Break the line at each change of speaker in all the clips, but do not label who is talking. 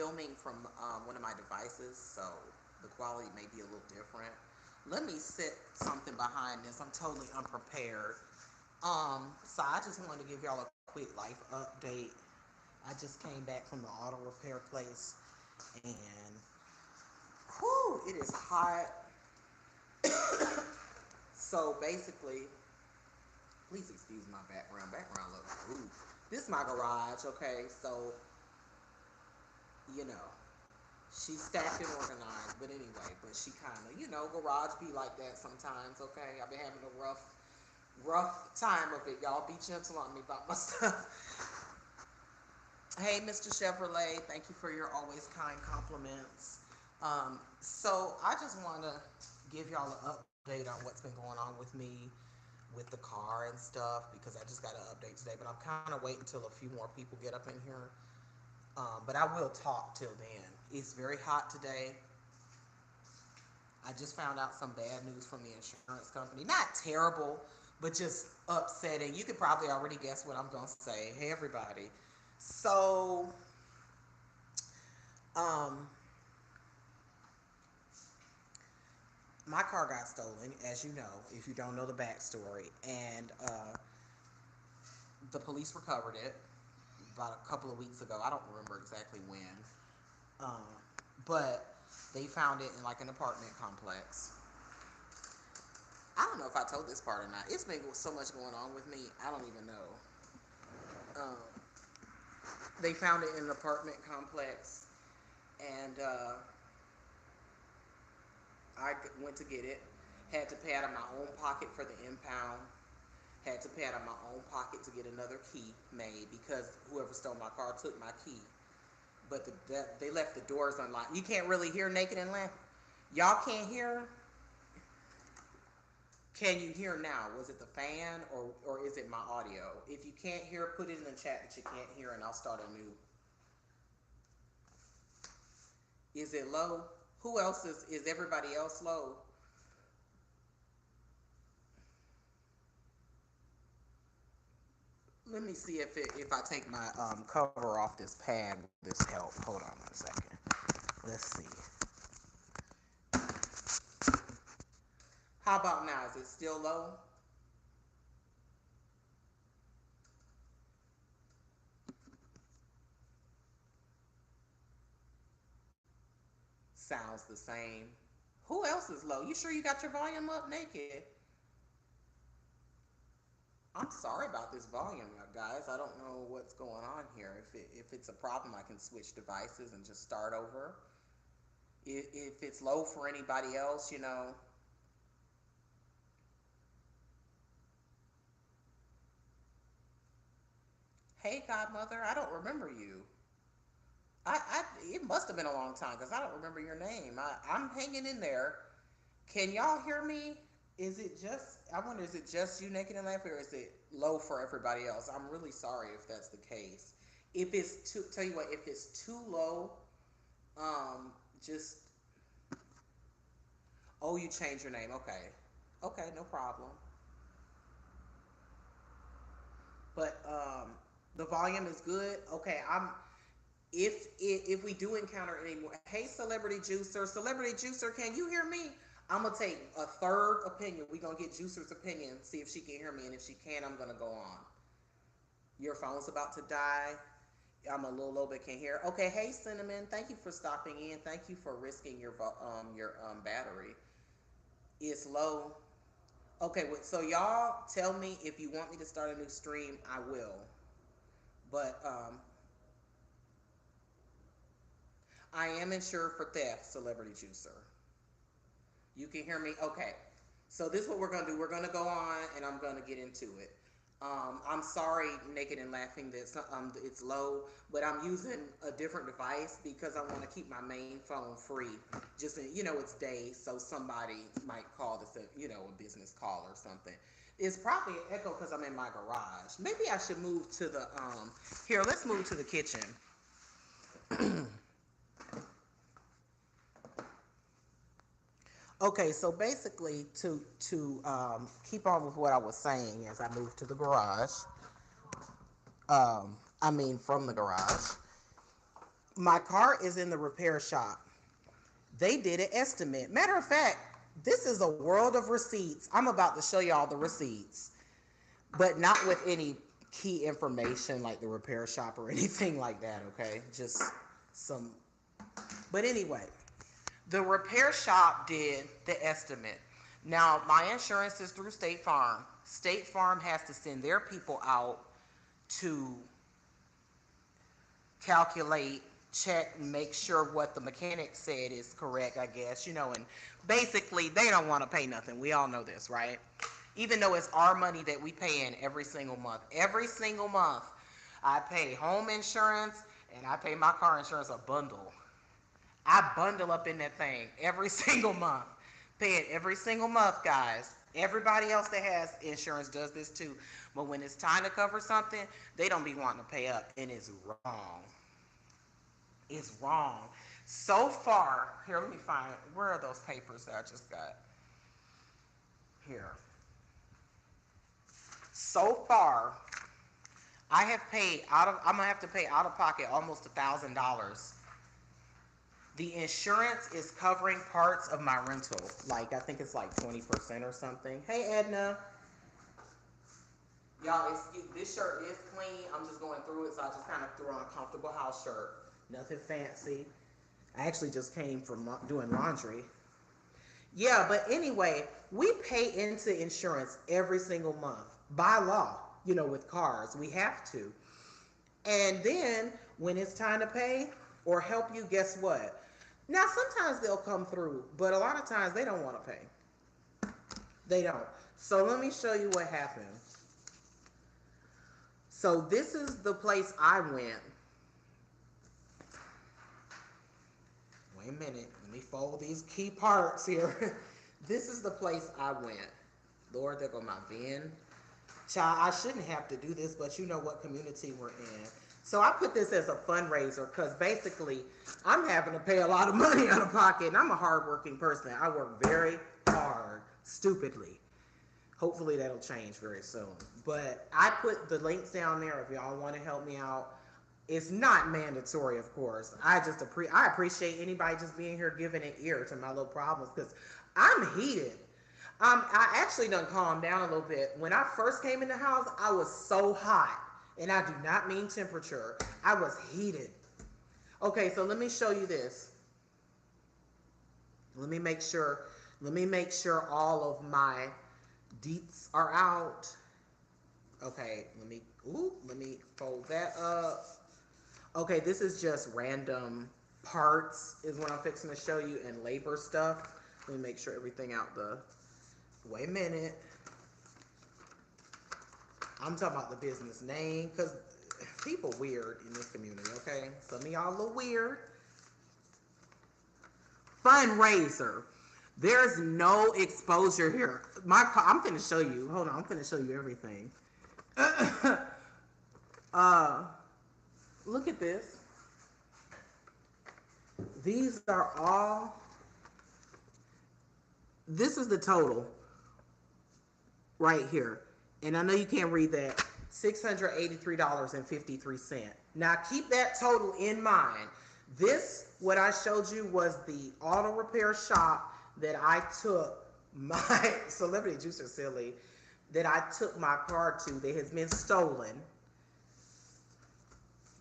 filming from one of my devices, so the quality may be a little different. Let me set something behind this. I'm totally unprepared. So I just wanted to give y'all a quick life update. I just came back from the auto repair place, and whew, it is hot. So basically, please excuse my background. Background looks ooh. This is my garage, okay? So, you know, she's stacked and organized, but anyway, but she kind of, garage be like that sometimes, okay? I've been having a rough time of it. Y'all be gentle on me about my stuff. Hey, Mr. Chevrolet, thank you for your always kind compliments. So I just want to give y'all an update on what's been going on with me with the car and stuff because I just got an update today. But I'm kind of waiting until a few more people get up in here. But I will talk till then. It's very hot today. I just found out some bad news from the insurance company. Not terrible, but just upsetting. You could probably already guess what I'm going to say. Hey, everybody. So, um, my car got stolen, as you know, if you don't know the backstory. And the police recovered it about a couple of weeks ago. I don't remember exactly when. Um, but they found it in like an apartment complex. I don't know if I told this part or not. It's been so much going on with me. I don't even know. Um, they found it in an apartment complex, and I went to get it. Had to pay out of my own pocket for the impound. Had to pay out of my own pocket to get another key made because whoever stole my car took my key. But they left the doors unlocked. You can't really hear Naked and Laughing. Y'all can't hear. Can you hear now? Was it the fan or is it my audio? If you can't hear, put it in the chat that you can't hear, and I'll start anew. Is it low? Who else is everybody else low? Let me see if I take my cover off this pad, will this help? Hold on one second. Let's see. How about now? Is it still low? Sounds the same. Who else is low? You sure you got your volume up, Naked? I'm sorry about this volume, guys. I don't know what's going on here. If it's a problem, I can switch devices and just start over. If it's low for anybody else, hey, Godmother, I don't remember you. It must have been a long time because I don't remember your name. I'm hanging in there. Can y'all hear me? Is it just, I wonder, is it just you Naked and Laughing, or is it low for everybody else? I'm really sorry if that's the case. If it's too, tell you what, if it's too low, um, just, oh, you changed your name. Okay. Okay, no problem. But the volume is good. Okay, if we do encounter any more, hey, Celebrity Juicer, can you hear me? I'm gonna take a third opinion. We're gonna get Juicer's opinion, see if she can hear me, and if she can, I'm gonna go on. Your phone's about to die. I'm a little low but can hear. Okay, hey Cinnamon, thank you for stopping in. Thank you for risking your battery. It's low. Okay, so y'all tell me if you want me to start a new stream, I will. But I am insured for theft, Celebrity Juicer. You can hear me? Okay. So this is what we're going to do. We're going to go on and I'm going to get into it. I'm sorry, Naked and Laughing, that it's low, but I'm using a different device because I want to keep my main phone free. Just, it's day, so somebody might call this a business call or something. It's probably an echo because I'm in my garage. Maybe I should move to the, here, let's move to the kitchen. Okay, so basically, to keep on with what I was saying as I moved to the garage, I mean from the garage, My car is in the repair shop. They did an estimate. Matter of fact, this is a world of receipts. I'm about to show y'all the receipts, but not with any key information like the repair shop or anything like that, okay? Just some. But anyway, the repair shop did the estimate. Now, my insurance is through State Farm. State Farm has to send their people out to calculate, check, make sure what the mechanic said is correct, I guess, and basically they don't want to pay nothing. We all know this, right? Even though it's our money that we pay in every single month. Every single month, I pay home insurance and I pay my car insurance a bundle. I bundle up in that thing every single month. Pay it every single month, guys. Everybody else that has insurance does this too. But when it's time to cover something, they don't be wanting to pay up. And it's wrong. It's wrong. So far, here, let me find, where are those papers that I just got? Here. So far, I'm gonna have to pay out of pocket almost $1,000. The insurance is covering parts of my rental. Like, I think it's like 20% or something. Hey, Edna. Y'all, excuse, this shirt is clean. I'm just going through it, so I just kind of threw on a comfortable house shirt. Nothing fancy. I actually just came from doing laundry. Yeah, but anyway, we pay into insurance every single month by law, with cars. We have to. And then when it's time to pay or help you, guess what? Now, sometimes they'll come through, but a lot of times they don't want to pay. They don't. So let me show you what happened. So this is the place I went. Wait a minute. Let me fold these key parts here. This is the place I went. Lord, there go my VIN. Child, I shouldn't have to do this, but you know what community we're in. So I put this as a fundraiser because basically I'm having to pay a lot of money out of pocket, and I'm a hardworking person. I work very hard, stupidly. Hopefully that'll change very soon. But I put the links down there if y'all want to help me out. It's not mandatory, of course. I appreciate anybody just being here giving an ear to my little problems because I'm heated. I actually done calmed down a little bit. When I first came in the house, I was so hot. And I do not mean temperature. I was heated. Okay, so let me show you this. Let me make sure all of my deets are out. Okay, let me fold that up. Okay, this is just random parts is what I'm fixing to show you, and labor stuff. Let me make sure everything out wait a minute. I'm talking about the business name, because people weird in this community, okay? Some of y'all a little weird. Fundraiser. There's no exposure here. I'm going to show you. Hold on. I'm going to show you everything. Look at this. These are all. This is the total right here. And I know you can't read that. $683.53. Now keep that total in mind. This, what I showed you, was the auto repair shop that I took my celebrity juicer silly that I took my car to that has been stolen,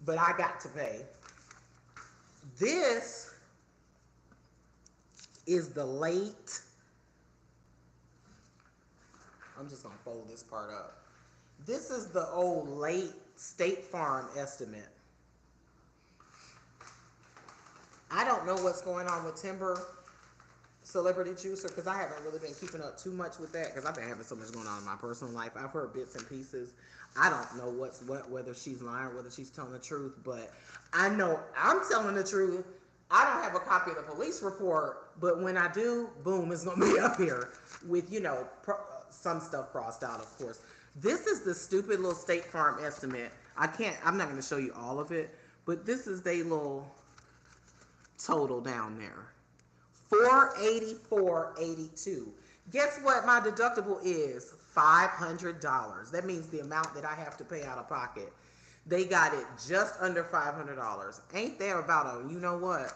but I got to pay. This is the late. I'm just gonna fold this part up. This is the old late State Farm estimate. I don't know what's going on with Timber Celebrity Juicer because I haven't really been keeping up too much with that because I've been having so much going on in my personal life. I've heard bits and pieces. I don't know what's what, whether she's lying, whether she's telling the truth, but I know I'm telling the truth. I don't have a copy of the police report, but when I do, boom, it's gonna be up here with, some stuff crossed out, of course. This is the stupid little State Farm estimate. I'm not gonna show you all of it, but this is their little total down there. $484.82. Guess what my deductible is? $500. That means the amount that I have to pay out of pocket. They got it just under $500. Ain't there about a, you know what?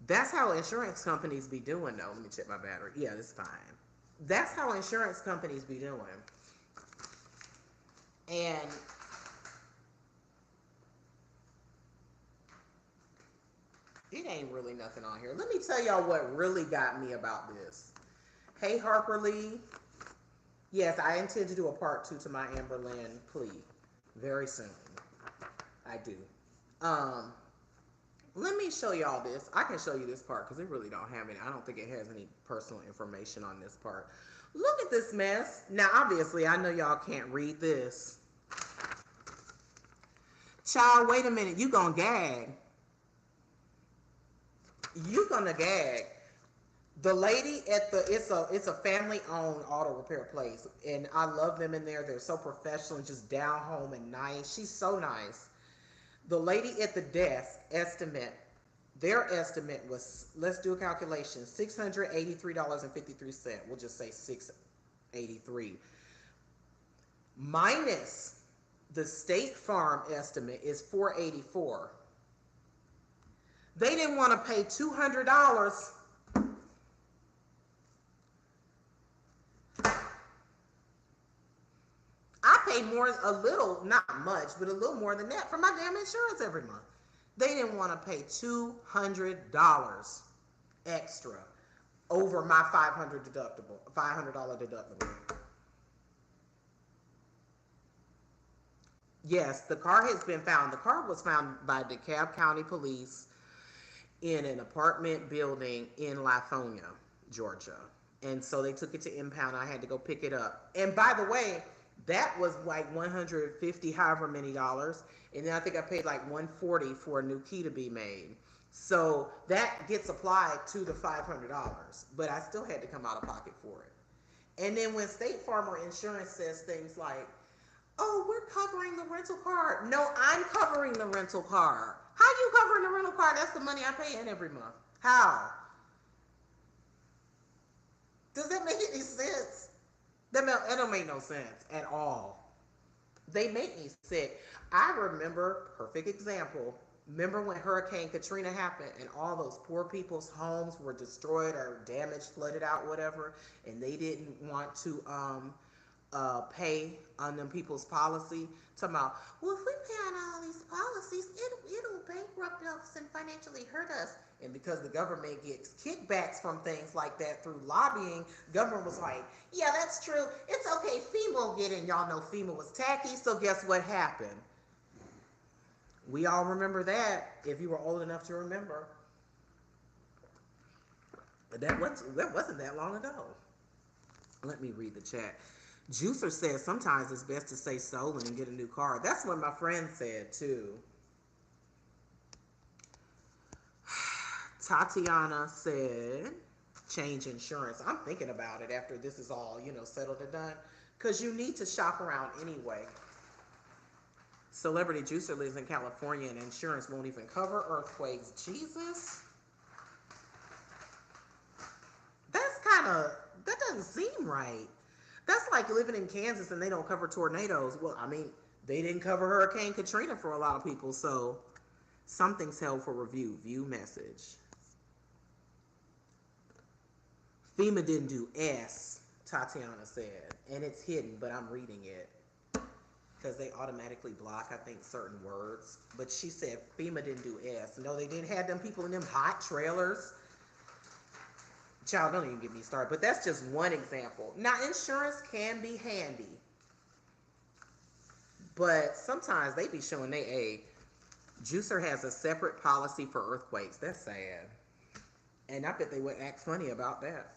That's how insurance companies be doing, though. Let me check my battery. Yeah, it's fine. That's how insurance companies be doing. And it ain't really nothing on here. Let me tell y'all what really got me about this. Hey, Harper Lee. Yes, I intend to do a part 2 to my Amber Lynn plea very soon. I do. Um, Let me show y'all this. I can show you this part because it really don't have any. I don't think it has any personal information on this part. Look at this mess. Now, obviously, I know y'all can't read this. Child, wait a minute. You gonna gag. You gonna gag. The lady at the it's a family owned auto repair place, and I love them in there. They're so professional and just down home and nice. She's so nice. The lady at the desk their estimate was, let's do a calculation, $683.53. We'll just say 683 minus the State Farm estimate is 484. They didn't want to pay $200. I pay more, a little, not much, but a little more than that for my damn insurance every month. They didn't want to pay $200 extra over my $500 deductible. Yes, the car has been found. The car was found by DeKalb County Police in an apartment building in Lithonia, Georgia. And so they took it to impound. I had to go pick it up. And by the way, that was like $150, however many dollars. And then I think I paid like $140 for a new key to be made. So that gets applied to the $500, but I still had to come out of pocket for it. And then when State Farm or insurance says things like, oh, we're covering the rental car. No, I'm covering the rental car. How you covering the rental car? That's the money I pay in every month. How? Does that make any sense? That don't make no sense at all. They make me sick. I remember, perfect example, remember when Hurricane Katrina happened and all those poor people's homes were destroyed or damaged, flooded out, whatever, and they didn't want to pay on them people's policy? Talking about, well, if we pay on all these policies, it'll bankrupt us and financially hurt us. And because the government gets kickbacks from things like that through lobbying, government was like, yeah, that's true. It's okay. FEMA will get in. Y'all know FEMA was tacky. So guess what happened? We all remember that, if you were old enough to remember. But that wasn't that long ago. Let me read the chat. Juicer says sometimes it's best to stay stolen and get a new car. That's what my friend said too. Tatiana said change insurance. I'm thinking about it after this is all, settled and done, because you need to shop around anyway. Celebrity Juicer lives in California and insurance won't even cover earthquakes. Jesus. That doesn't seem right. That's like living in Kansas and they don't cover tornadoes. Well, I mean, they didn't cover Hurricane Katrina for a lot of people, so something's held for review. View message. FEMA didn't do S, Tatiana said, and it's hidden, but I'm reading it because they automatically block, I think, certain words. But she said FEMA didn't do S. No, they didn't have them people in them hot trailers. Child, don't even get me started. But that's just one example. Now, insurance can be handy, but sometimes they be showing their age. Juicer has a separate policy for earthquakes. That's sad. And I bet they would act funny about that.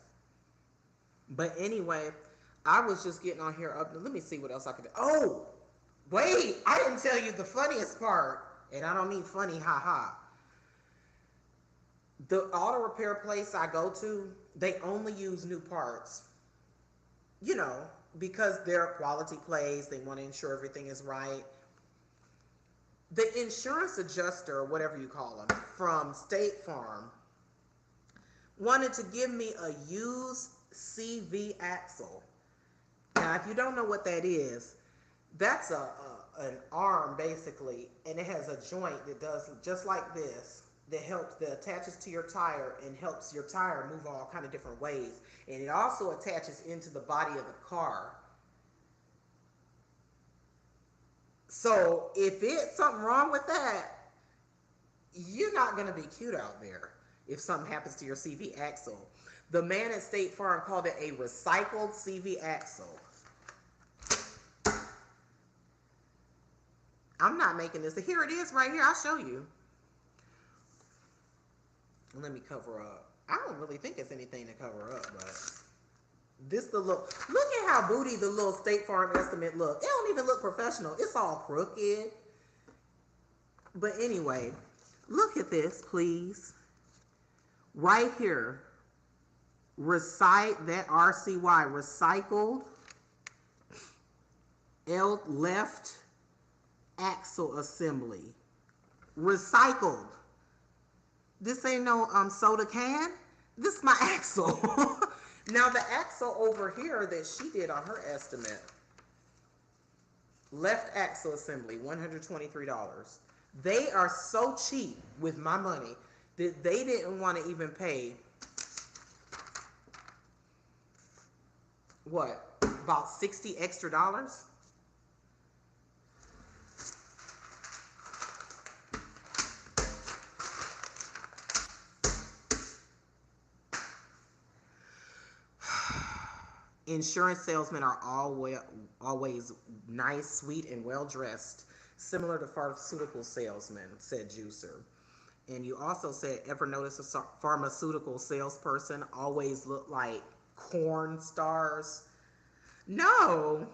But anyway, I was just getting on here up. Let me see what else I could do. Oh, wait. I didn't tell you the funniest part. And I don't mean funny, ha. The auto repair place I go to, they only use new parts. Because they're a quality place. They want to ensure everything is right. The insurance adjuster, or whatever you call them, from State Farm, wanted to give me a used CV axle. Now, if you don't know what that is, that's an arm basically, and it has a joint that does just like this, that helps, that attaches to your tire and helps your tire move all kind of different ways, and it also attaches into the body of the car. So if it's something wrong with that, you're not going to be cute out there if something happens to your CV axle. The man at State Farm called it a recycled CV axle. I'm not making this. Here it is right here. I'll show you. Let me cover up. I don't really think it's anything to cover up, but this the look. Look at how booty the little State Farm estimate look. It don't even look professional. It's all crooked. But anyway, look at this, please. Right here. Recite that RCY, recycled L left axle assembly. Recycled. This ain't no soda can. This is my axle. Now the axle over here that she did on her estimate, left axle assembly, $123. They are so cheap with my money that they didn't want to even pay, what, about $60 extra. Insurance salesmen are always nice, sweet, and well dressed, similar to pharmaceutical salesmen, said Juicer. And you also said, ever notice a pharmaceutical salesperson always look like corn stars? No,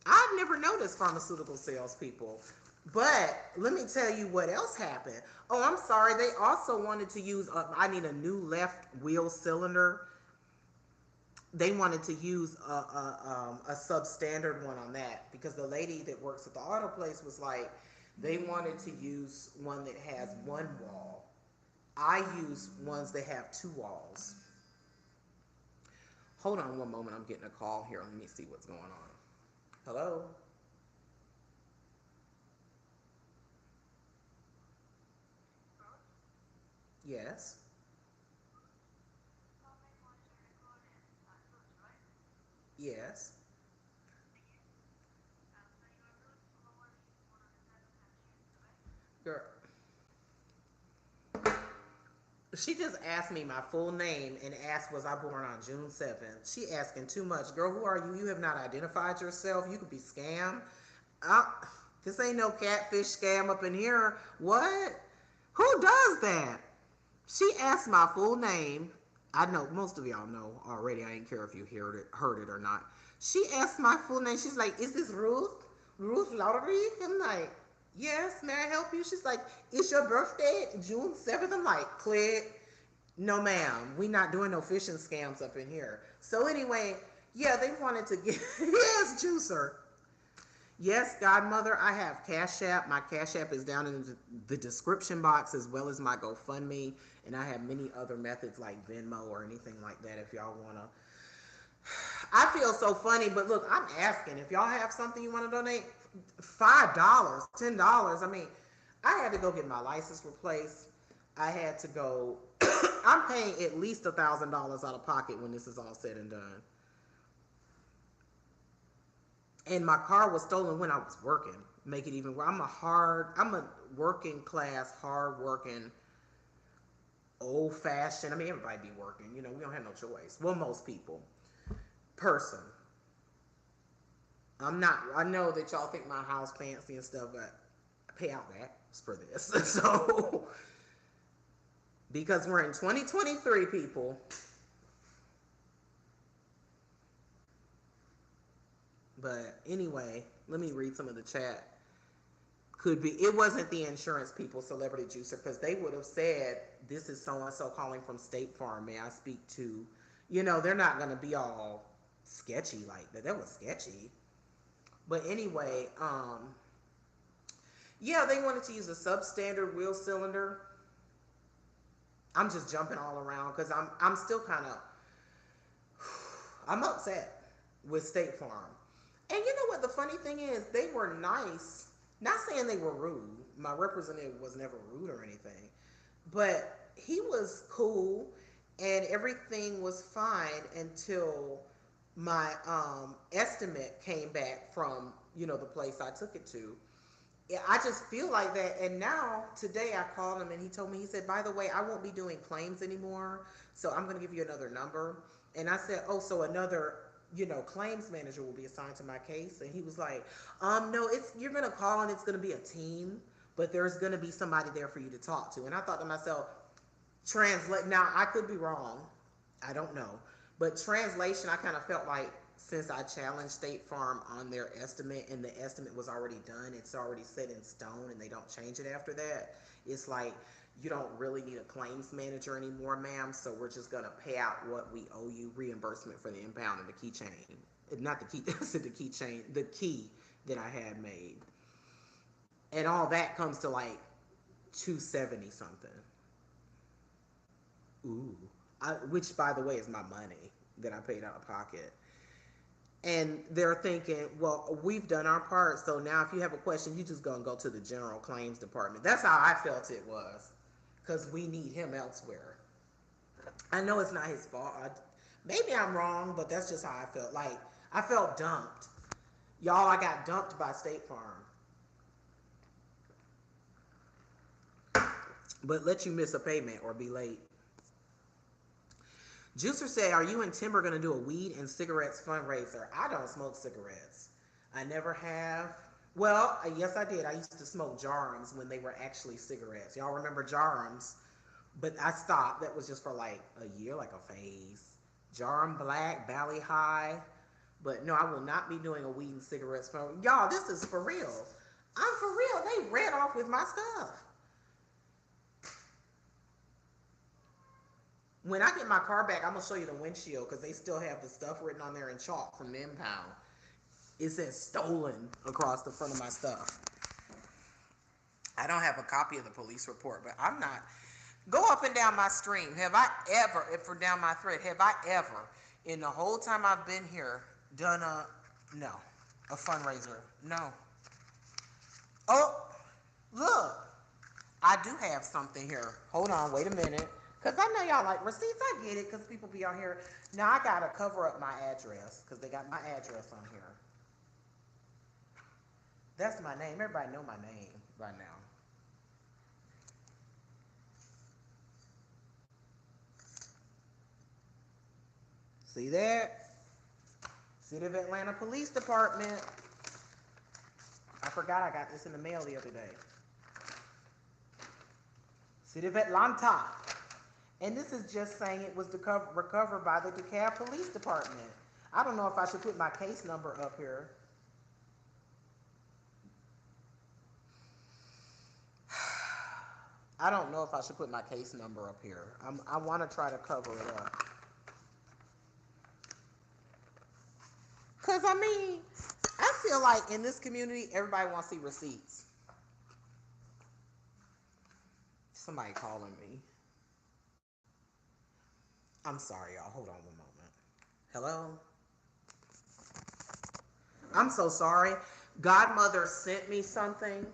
I've never noticed pharmaceutical salespeople. But let me tell you what else happened. Oh, I'm sorry. They also wanted to use, I need a new left wheel cylinder. They wanted to use a substandard one on that, because the lady that works at the auto place was like, they wanted to use one that has one wall. I use ones that have two walls. Hold on one moment. I'm getting a call here. Let me see what's going on. Hello? Yes. Yes. Girl, she just asked me my full name and asked, was I born on June 7th? She asking too much. Girl, who are you? You have not identified yourself. You could be scammed. Uh, this ain't no catfish scam up in here. What? Who does that? She asked my full name. I know most of y'all know already. I ain't care if you heard it or not. She asked my full name. She's like, "Is this Ruth? Ruth Lottery?" I'm like, "Yes, may I help you?" She's like, "It's your birthday, June 7th." I'm like, "Click." No, ma'am. We not doing no phishing scams up in here. So anyway, yeah, they wanted to get yes, juicer. Yes, Godmother, I have Cash App. My Cash App is down in the description box, as well as my GoFundMe. And I have many other methods like Venmo or anything like that if y'all want to. I feel so funny, but look, I'm asking. If y'all have something you want to donate, $5, $10. I mean, I had to go get my license replaced. I had to go. I'm paying at least $1,000 out of pocket when this is all said and done. And my car was stolen when I was working. Make it even worse. I'm a working class, hard working, old fashioned. I mean, everybody be working. You know, we don't have no choice. Well, most people. Person. I'm not. I know that y'all think my house fancy and stuff, but I pay out tax for this. So, because we're in 2023, people. But anyway, let me read some of the chat. Could be it wasn't the insurance people, Celebrity Juicer, because they would have said, "This is so and so calling from State Farm. May I speak to?" You know, they're not gonna be all sketchy like that. That was sketchy. But anyway, yeah, they wanted to use a substandard wheel cylinder. I'm just jumping all around because I'm still kind of I'm upset with State Farm. And you know what the funny thing is? They were nice Not saying they were rude. My representative was never rude or anything, but he was cool, and everything was fine until my estimate came back from the place I took it to. Yeah, I just feel like that. And now today I called him and he told me, he said, by the way, I won't be doing claims anymore, so I'm going to give you another number. And I said, oh, so another claims manager will be assigned to my case. And he was like, no, it's you're going to call and it's going to be a team, but there's going to be somebody there for you to talk to. And I thought to myself, translate, now I could be wrong, I don't know, but translation, I kind of felt like, since I challenged State Farm on their estimate and the estimate was already done, it's already set in stone and they don't change it after that, it's like, you don't really need a claims manager anymore, ma'am, so we're just going to pay out what we owe you, reimbursement for the impound and the keychain, not the key, I said the keychain, the key that I had made, and all that comes to like 270 something. Ooh. Which, by the way, is my money that I paid out of pocket. And they're thinking, well, we've done our part, so now if you have a question, you just gonna go to the general claims department. That's how I felt it was, because we need him elsewhere. I know it's not his fault. Maybe I'm wrong, but that's just how I felt. Like, I felt dumped. Y'all, I got dumped by State Farm. But let you miss a payment or be late. Juicer said, are you and Timber going to do a weed and cigarettes fundraiser? I don't smoke cigarettes. I never have. Well, yes, I did. I used to smoke Jarums when they were actually cigarettes. Y'all remember Jarums? But I stopped. That was just for like a year, like a phase. Jarum Black, Valley High. But no, I will not be doing a weed and cigarettes fundraiser. Y'all, this is for real. I'm for real. They ran off with my stuff. When I get my car back, I'm gonna show you the windshield because they still have the stuff written on there in chalk from the impound. It says stolen across the front of my stuff. I don't have a copy of the police report, but I'm not. Go up and down my stream. Have I ever, if we're down my thread, have I ever, in the whole time I've been here, done no, a fundraiser? No. Oh, look. I do have something here. Hold on, wait a minute. Because I know y'all like receipts. I get it because people be on here. Now I got to cover up my address because they got my address on here. That's my name. Everybody know my name by now. See that? City of Atlanta Police Department. I forgot I got this in the mail the other day. City of Atlanta. And this is just saying it was recovered by the DeKalb Police Department. I don't know if I should put my case number up here. I don't know if I should put my case number up here. I want to try to cover it up. Because, I mean, I feel like in this community, everybody wants to see receipts. Somebody calling me. I'm sorry, y'all. Hold on one moment. Hello? I'm so sorry. Godmother sent me something.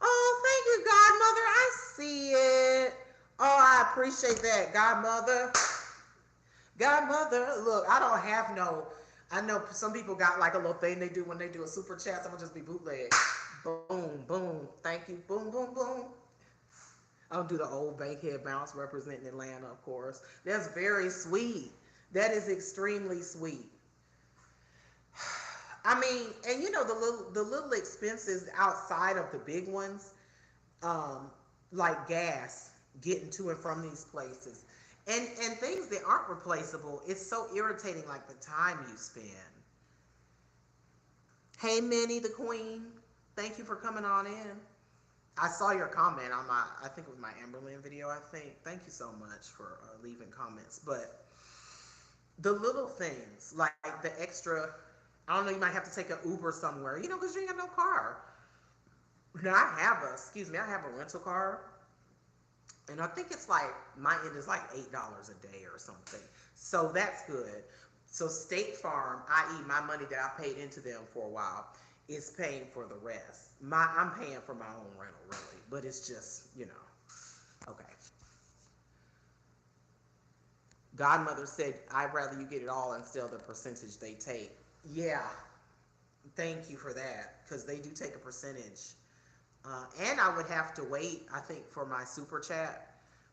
Oh, thank you, Godmother. I see it. Oh, I appreciate that, Godmother. Godmother, look, I don't have no. I know some people got like a little thing they do when they do a super chat. I'm gonna just be bootleg. Boom, boom. Thank you. Boom, boom, boom. I'll do the old bankhead bounce representing Atlanta, of course. That's very sweet. That is extremely sweet. I mean, and the little expenses outside of the big ones, um, like gas, getting to and from these places, and things that aren't replaceable. It's so irritating, like the time you spend. Hey, Minnie the Queen, thank you for coming on in. I saw your comment on I think it was my Amberlynn video. I think. Thank you so much for leaving comments. But the little things, like the extra, I don't know, you might have to take an Uber somewhere, because you ain't got no car. Now I have a rental car, and I think it's like my end is like $8 a day or something. So that's good. So State Farm, i.e., my money that I paid into them for a while, is paying for the rest. I'm paying for my own rental, really, but it's just, okay. Godmother said, I'd rather you get it all and still the percentage they take. Yeah, thank you for that, because they do take a percentage. And I would have to wait, I think, for my super chat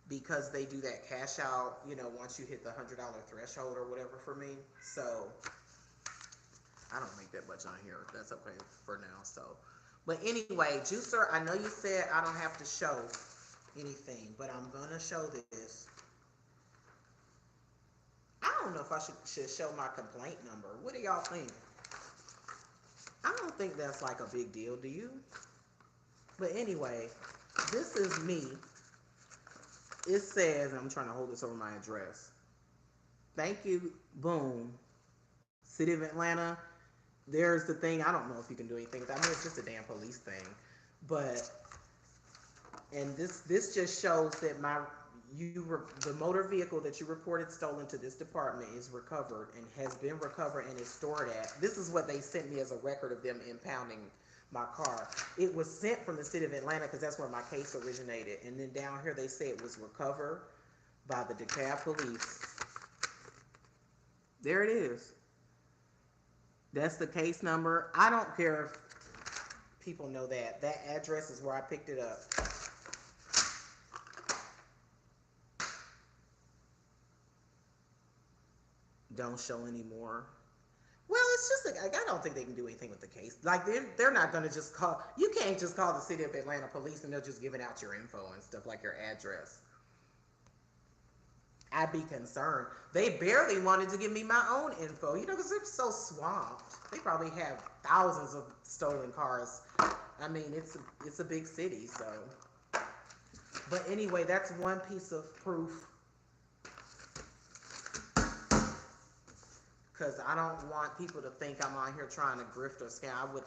because they do that cash out, once you hit the $100 threshold or whatever for me. So I don't make that much on here. That's okay for now. So, but anyway, Juicer, I know you said I don't have to show anything, but I'm gonna show this. I don't know if I should show my complaint number. What do y'all think? I don't think that's like a big deal, do you? But anyway, this is me. It says, I'm trying to hold this over my address. Thank you, boom. City of Atlanta. There's the thing. I don't know if you can do anything with that. I mean, it's just a damn police thing. But, and this just shows that the motor vehicle that you reported stolen to this department is recovered and has been recovered and is stored at. This is what they sent me as a record of them impounding my car. It was sent from the city of Atlanta because that's where my case originated. And then down here they say it was recovered by the DeKalb police. There it is. That's the case number. I don't care if people know that. That address is where I picked it up. Don't show anymore. Well, it's just like I don't think they can do anything with the case. Like they're not gonna just call. You can't just call the city of Atlanta police and they're just giving out your info and stuff like your address. I'd be concerned. They barely wanted to give me my own info, because they're so swamped. They probably have thousands of stolen cars. I mean, it's a big city, so. But anyway, that's one piece of proof. Because I don't want people to think I'm on here trying to grift or scam.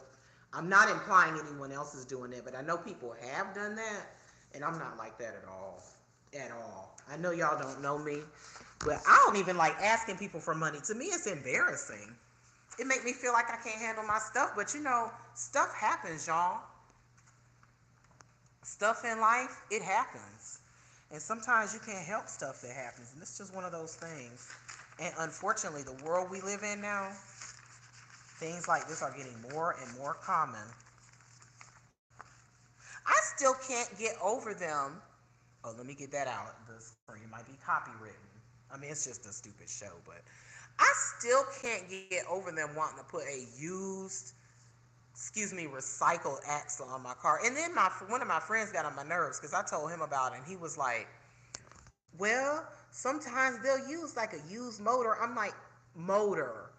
I'm not implying anyone else is doing it, but I know people have done that, and I'm not like that at all. At all. I know y'all don't know me, but I don't even like asking people for money. To me, it's embarrassing. It makes me feel like I can't handle my stuff, but stuff happens, y'all. Stuff in life, it happens. And sometimes you can't help stuff that happens, and it's just one of those things. And unfortunately, the world we live in now, things like this are getting more and more common. I still can't get over them. Oh, let me get that out. The screen might be copywritten. I mean, it's just a stupid show, but I still can't get over them wanting to put a recycled axle on my car. And then one of my friends got on my nerves because I told him about it, and he was like, well, sometimes they'll use like a used motor. I'm like, motor,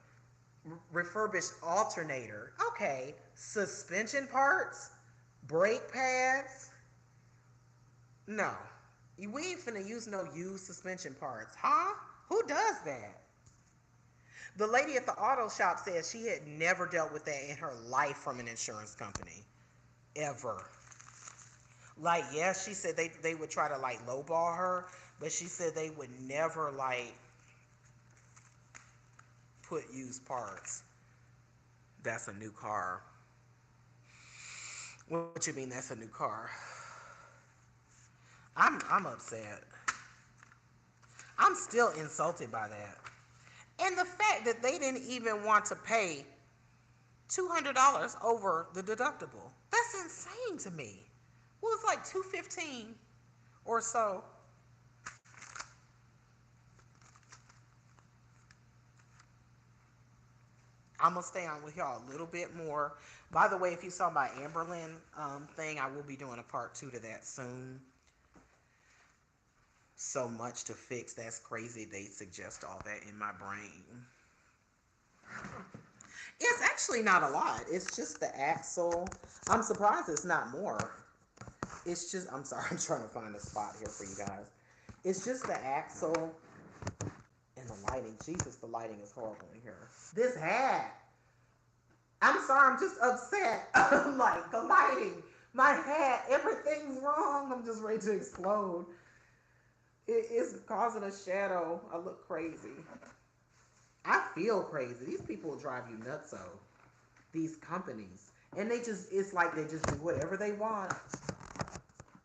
refurbished alternator. Okay, suspension parts, brake pads. No, we ain't finna use no used suspension parts. Huh? Who does that? The lady at the auto shop said she had never dealt with that in her life from an insurance company. Ever. Like, yes, she said they would try to like lowball her, but she said they would never like put used parts. That's a new car. What you mean that's a new car? I'm upset. I'm still insulted by that. And the fact that they didn't even want to pay $200 over the deductible. That's insane to me. Well, it's like $215 or so. I'm going to stay on with y'all a little bit more. By the way, if you saw my Amberlynn thing, I will be doing a part 2 to that soon. So much to fix. That's crazy. They suggest all that in my brain. It's actually not a lot. It's just the axle. I'm surprised it's not more. It's just, I'm sorry, I'm trying to find a spot here for you guys. It's just the axle and the lighting. Jesus, the lighting is horrible in here. This hat. I'm sorry, I'm just upset. I'm like, the lighting, my hat, everything's wrong. I'm just ready to explode. It is causing a shadow. I look crazy. I feel crazy. These people drive you nuts, though. These companies. And they just, it's like they just do whatever they want.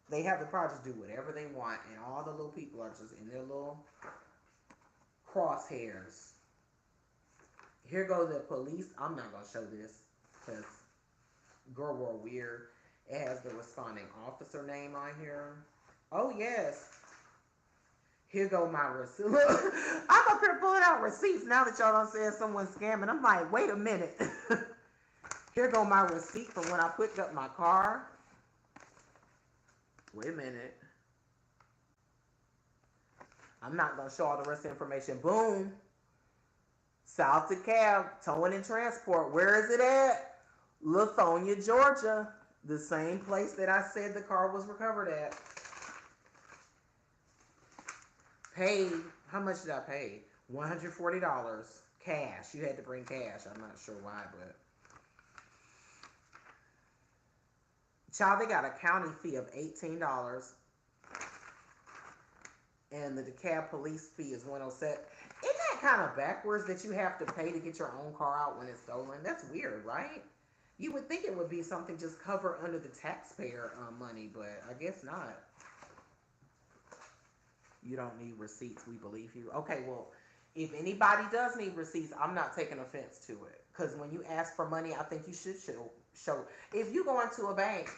They have the power to do whatever they want, and all the little people are just in their little crosshairs. Here go the police. I'm not gonna show this because girl were weird. It has the responding officer name on here. Oh yes. Here go my receipt. I'm up here pulling out receipts now that y'all done said someone's scamming. I'm like, wait a minute. Here go my receipt from when I picked up my car. Wait a minute. I'm not gonna show all the rest of the information. Boom. South DeKalb, Towing and Transport. Where is it at? Lithonia, Georgia. The same place that I said the car was recovered at. Paid. How much did I pay? $140 cash. You had to bring cash. I'm not sure why, but child, they got a county fee of $18, and the DeKalb police fee is 107. Isn't that kind of backwards that you have to pay to get your own car out when it's stolen? That's weird, right? You would think it would be something just covered under the taxpayer money, but I guess not. You don't need receipts. We believe you. Okay, well, if anybody does need receipts, I'm not taking offense to it. Because when you ask for money, I think you should show. If you go into a bank,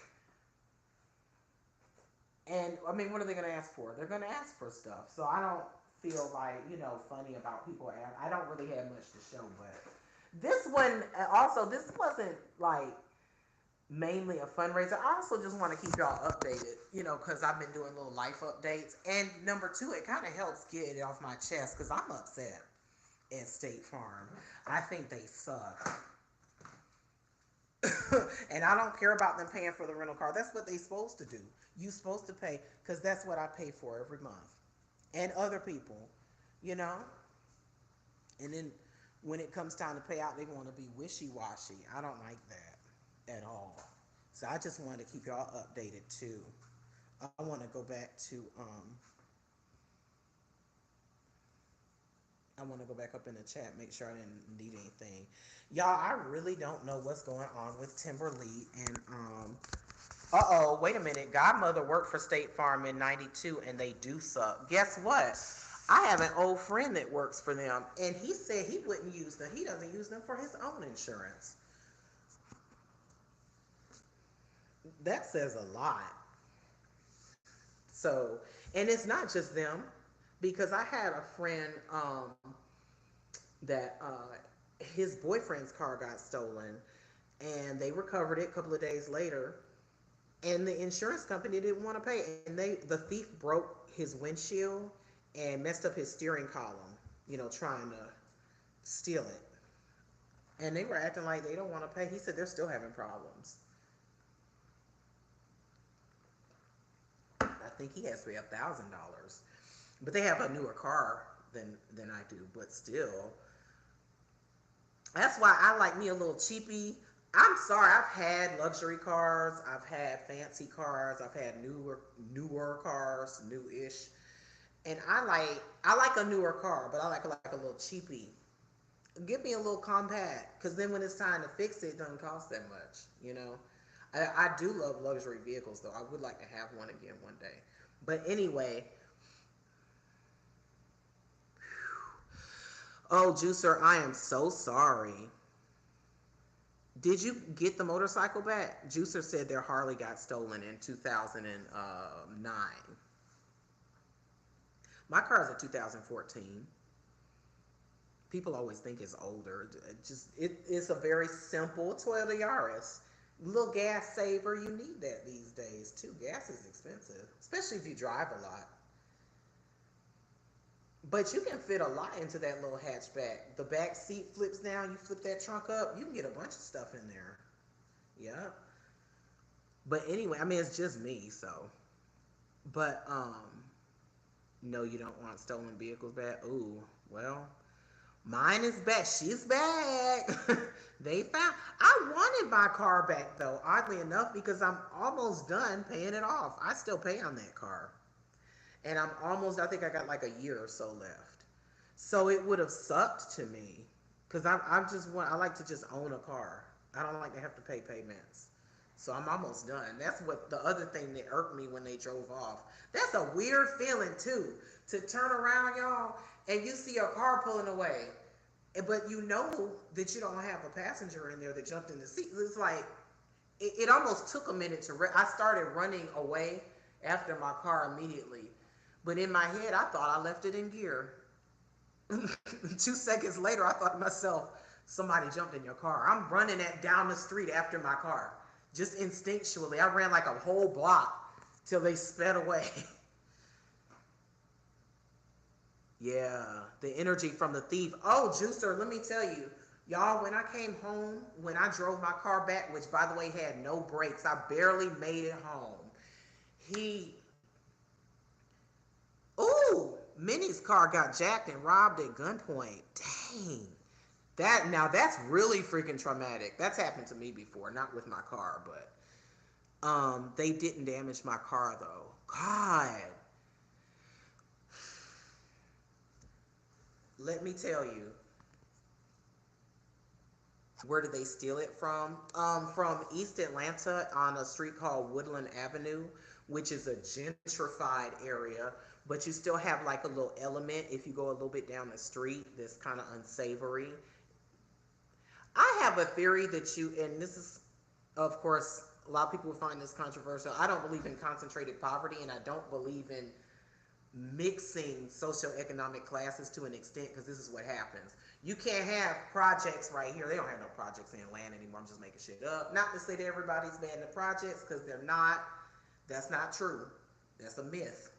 and I mean, what are they going to ask for? They're going to ask for stuff. So I don't feel like, funny about people. I don't really have much to show, but this one, also, this wasn't like mainly a fundraiser. I also just want to keep y'all updated, because I've been doing little life updates. And number two, it kind of helps get it off my chest because I'm upset at State Farm. I think they suck. And I don't care about them paying for the rental car. That's what they're supposed to do. You're supposed to pay because that's what I pay for every month. And other people, you know? And then when it comes time to pay out, they want to be wishy-washy. I don't like that at all. So I just wanted to keep y'all updated too. I want to go back to I want to go back up in the chat, make sure I didn't need anything. Y'all, I really don't know what's going on with Timberly and uh-oh, wait a minute. Godmother worked for State Farm in 92 and they do suck. Guess what? I have an old friend that works for them and he said he wouldn't use them. He doesn't use them for his own insurance. That says a lot. So, and it's not just them because I had a friend that his boyfriend's car got stolen and they recovered it a couple of days later and the insurance company didn't want to pay and the thief broke his windshield and messed up his steering column, trying to steal it. And they were acting like they don't want to pay. He said they're still having problems. I think he has to pay $1,000. But they have a newer car than I do, but still. That's why I like me a little cheapy. I'm sorry, I've had luxury cars, I've had fancy cars, I've had newer cars, new-ish. And I like a newer car, but I like a little cheapy. Give me a little compact, because then when it's time to fix it, it doesn't cost that much. I do love luxury vehicles, though. I would like to have one again one day. But anyway, oh, Juicer, I am so sorry. Did you get the motorcycle back? Juicer said their Harley got stolen in 2009. My car is a 2014. People always think it's older. It's a very simple Toyota Yaris. Little gas saver. You need that these days too. Gas is expensive, especially if you drive a lot. But you can fit a lot into that little hatchback. The back seat flips down. You flip that trunk up. You can get a bunch of stuff in there. Yeah. But anyway, I mean, it's just me, so. But no, you don't want stolen vehicles back. Ooh, well, mine is back. She's back. They found. I wanted my car back though. Oddly enough, because I'm almost done paying it off. I still pay on that car, and I'm almost. I think I got like a year or so left. So it would have sucked to me, because I just want. I like to just own a car. I don't like to have to pay payments. So I'm almost done. That's what the other thing that irked me when they drove off. That's a weird feeling too. To turn around, y'all, and you see a car pulling away. But you know that you don't have a passenger in there that jumped in the seat. It's like it almost took a minute to. I started running away after my car immediately, but in my head I thought I left it in gear. 2 seconds later, I thought to myself, somebody jumped in your car. I'm running down the street after my car, just instinctually. I ran like a whole block till they sped away. Yeah, the energy from the thief. Oh, Juicer, let me tell you, y'all, when I came home, when I drove my car back, which by the way had no brakes, I barely made it home. He, ooh, Minnie's car got jacked and robbed at gunpoint. Dang. That's really freaking traumatic. That's happened to me before, not with my car, but they didn't damage my car though. God, let me tell you, where did they steal it from? From East Atlanta on a street called Woodland Avenue, which is a gentrified area, but you still have like a little element if you go a little bit down the street that's kind of unsavory. I have a theory that and this is, of course, a lot of people will find this controversial. I don't believe in concentrated poverty, and I don't believe in mixing socioeconomic classes to an extent because this is what happens. You can't have projects right here. They don't have no projects in Atlanta anymore. I'm just making shit up. Not to say that everybody's bad in the projects because they're not. That's not true. That's a myth.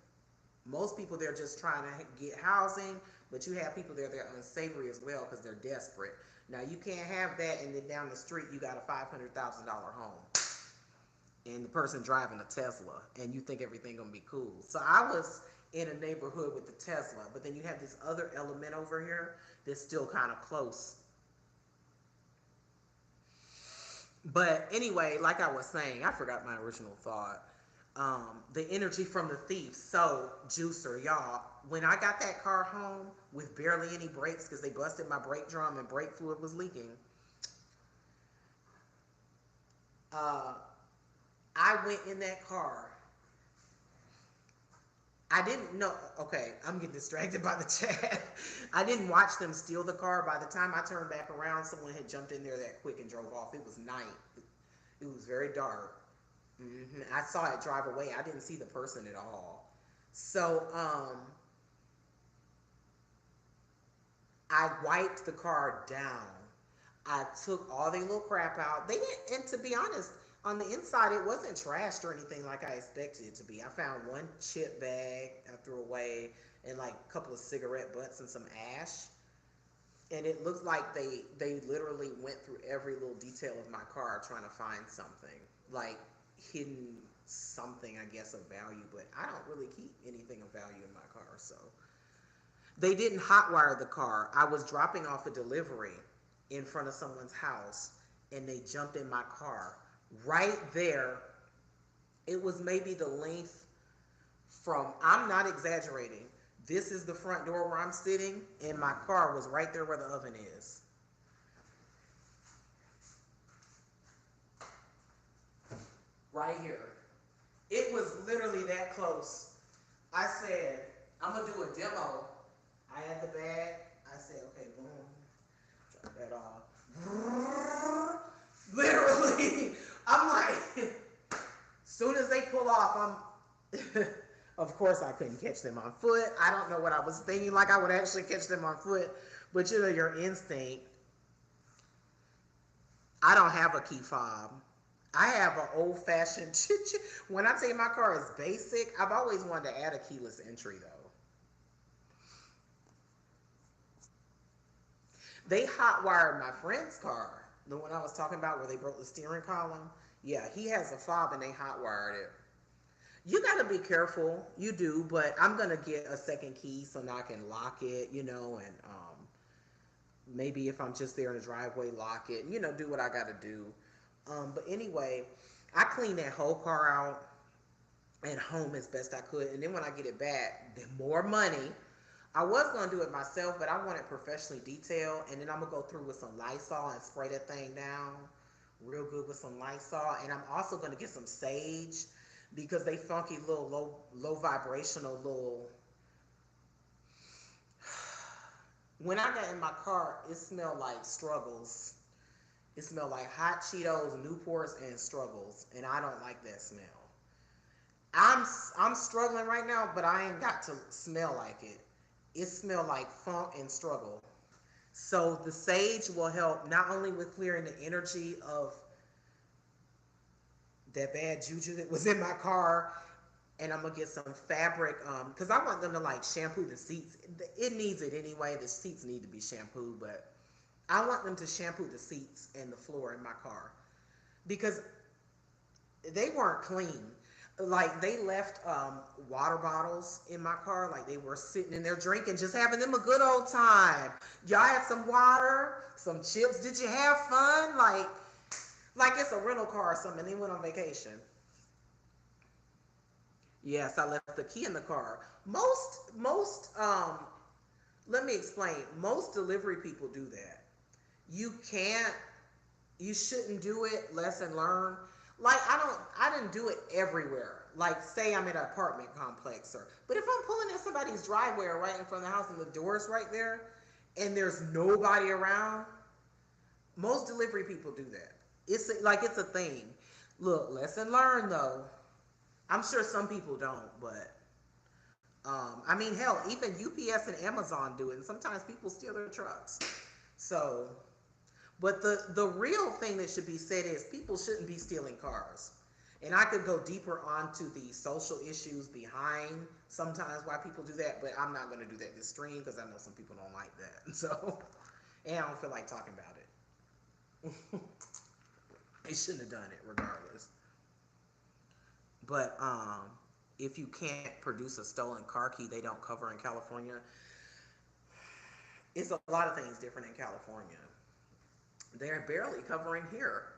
Most people they're just trying to get housing, but you have people there that are unsavory as well because they're desperate. Now you can't have that, and then down the street you got a $500,000 home, and the person driving a Tesla, and you think everything gonna be cool. So I was in a neighborhood with the Tesla, but then you have this other element over here that's still kind of close. But anyway, like I was saying, I forgot my original thought. The energy from the thief. So, Juicer, y'all, when I got that car home with barely any brakes because they busted my brake drum and brake fluid was leaking, uh, I went in that car. I didn't know. Okay, I'm getting distracted by the chat. I didn't watch them steal the car. By the time I turned back around, someone had jumped in there that quick and drove off. It was night. It was very dark. I saw it drive away. I didn't see the person at all. So I wiped the car down. I took all the little crap out. They didn't, and to be honest, on the inside it wasn't trashed or anything like I expected it to be. I found one chip bag I threw away and like a couple of cigarette butts and some ash. And it looks like they literally went through every little detail of my car trying to find something. Like hidden something I guess of value, but I don't really keep anything of value in my car, so they didn't hotwire the car. I was dropping off a delivery in front of someone's house and they jumped in my car. Right there, it was maybe the length from, I'm not exaggerating. This is the front door where I'm sitting, and my car was right there where the oven is. Right here. It was literally that close. I said, I'm going to do a demo. I had the bag. I said, okay, boom. Drop that off. Literally. I'm like, soon as they pull off, I'm, of course I couldn't catch them on foot. I don't know what I was thinking, like I would actually catch them on foot. But you know, your instinct. I don't have a key fob. I have an old fashioned, when I say my car is basic, I've always wanted to add a keyless entry though. They hot wired my friend's car, the one I was talking about where they broke the steering column. Yeah, he has a fob and they hot wired it. You gotta be careful, you do, but I'm gonna get a second key so now I can lock it, and maybe if I'm just there in the driveway, lock it, do what I gotta do. But anyway, I cleaned that whole car out at home as best I could, and then when I get it back, the more money. I was gonna do it myself, but I want it professionally detailed, and then I'm gonna go through with some Lysol and spray that thing down real good with some Lysol, and I'm also gonna get some sage because they funky little low vibrational little. When I got in my car, it smelled like Struggles. It smelled like hot Cheetos, Newports, and Struggles, and I don't like that smell. I'm struggling right now, but I ain't got to smell like it. It smelled like funk and struggle. So the sage will help not only with clearing the energy of that bad juju that was in my car, and I'm gonna get some fabric because I want them to like shampoo the seats. It needs it anyway. The seats need to be shampooed, but I want them to shampoo the seats and the floor in my car because they weren't clean. Like they left water bottles in my car, like they were sitting in there drinking, just having them a good old time. Y'all had some water, some chips. Did you have fun? Like it's a rental car or something. They went on vacation. Yes, I left the key in the car. Most let me explain. Most delivery people do that. You can't you shouldn't do it. Lesson learned. Like I didn't do it everywhere. Like say I'm in an apartment complex or but if I'm pulling in somebody's driveway or right in front of the house and the door's right there and there's nobody around, most delivery people do that. It's a thing. Look, lesson learned though. I'm sure some people don't, but I mean, hell, even UPS and Amazon do it, and sometimes people steal their trucks. So, but the real thing that should be said is people shouldn't be stealing cars. And I could go deeper onto the social issues behind sometimes why people do that, but I'm not going to do that this stream because I know some people don't like that. So, and I don't feel like talking about it. They shouldn't have done it regardless. But if you can't produce a stolen car key, they don't cover in California. It's a lot of things different in California. They're barely covering here.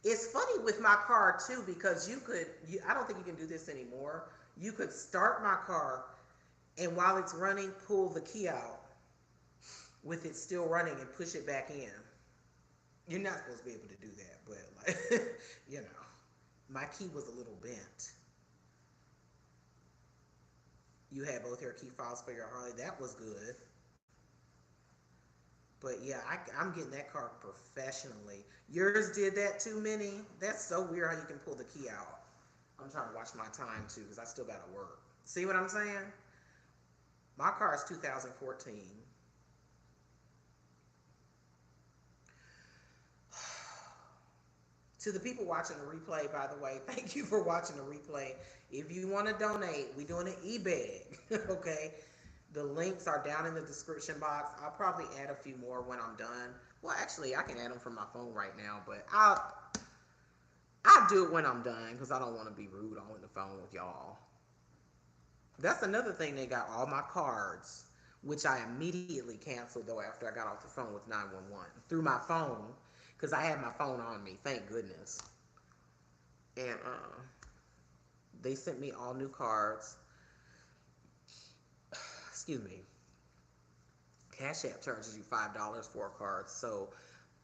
It's funny with my car too because I don't think you can do this anymore. You could start my car and while it's running, pull the key out with it still running and push it back in. You're not supposed to be able to do that, but like, you know, my key was a little bent. You had both your key files for your Harley. That was good. But yeah, I'm getting that car professionally. Yours did that too, Minnie? That's so weird how you can pull the key out. I'm trying to watch my time too because I still got to work. See what I'm saying? My car is 2014. To the people watching the replay, by the way, thank you for watching the replay. If you want to donate, we're doing an e-bag, okay? The links are down in the description box. I'll probably add a few more when I'm done. Well, actually, I can add them from my phone right now, but I'll do it when I'm done because I don't want to be rude on the phone with y'all. That's another thing. They got all my cards, which I immediately canceled though after I got off the phone with 911 through my phone because I had my phone on me. Thank goodness. And they sent me all new cards. Excuse me. Cash App charges you $5 for a card, so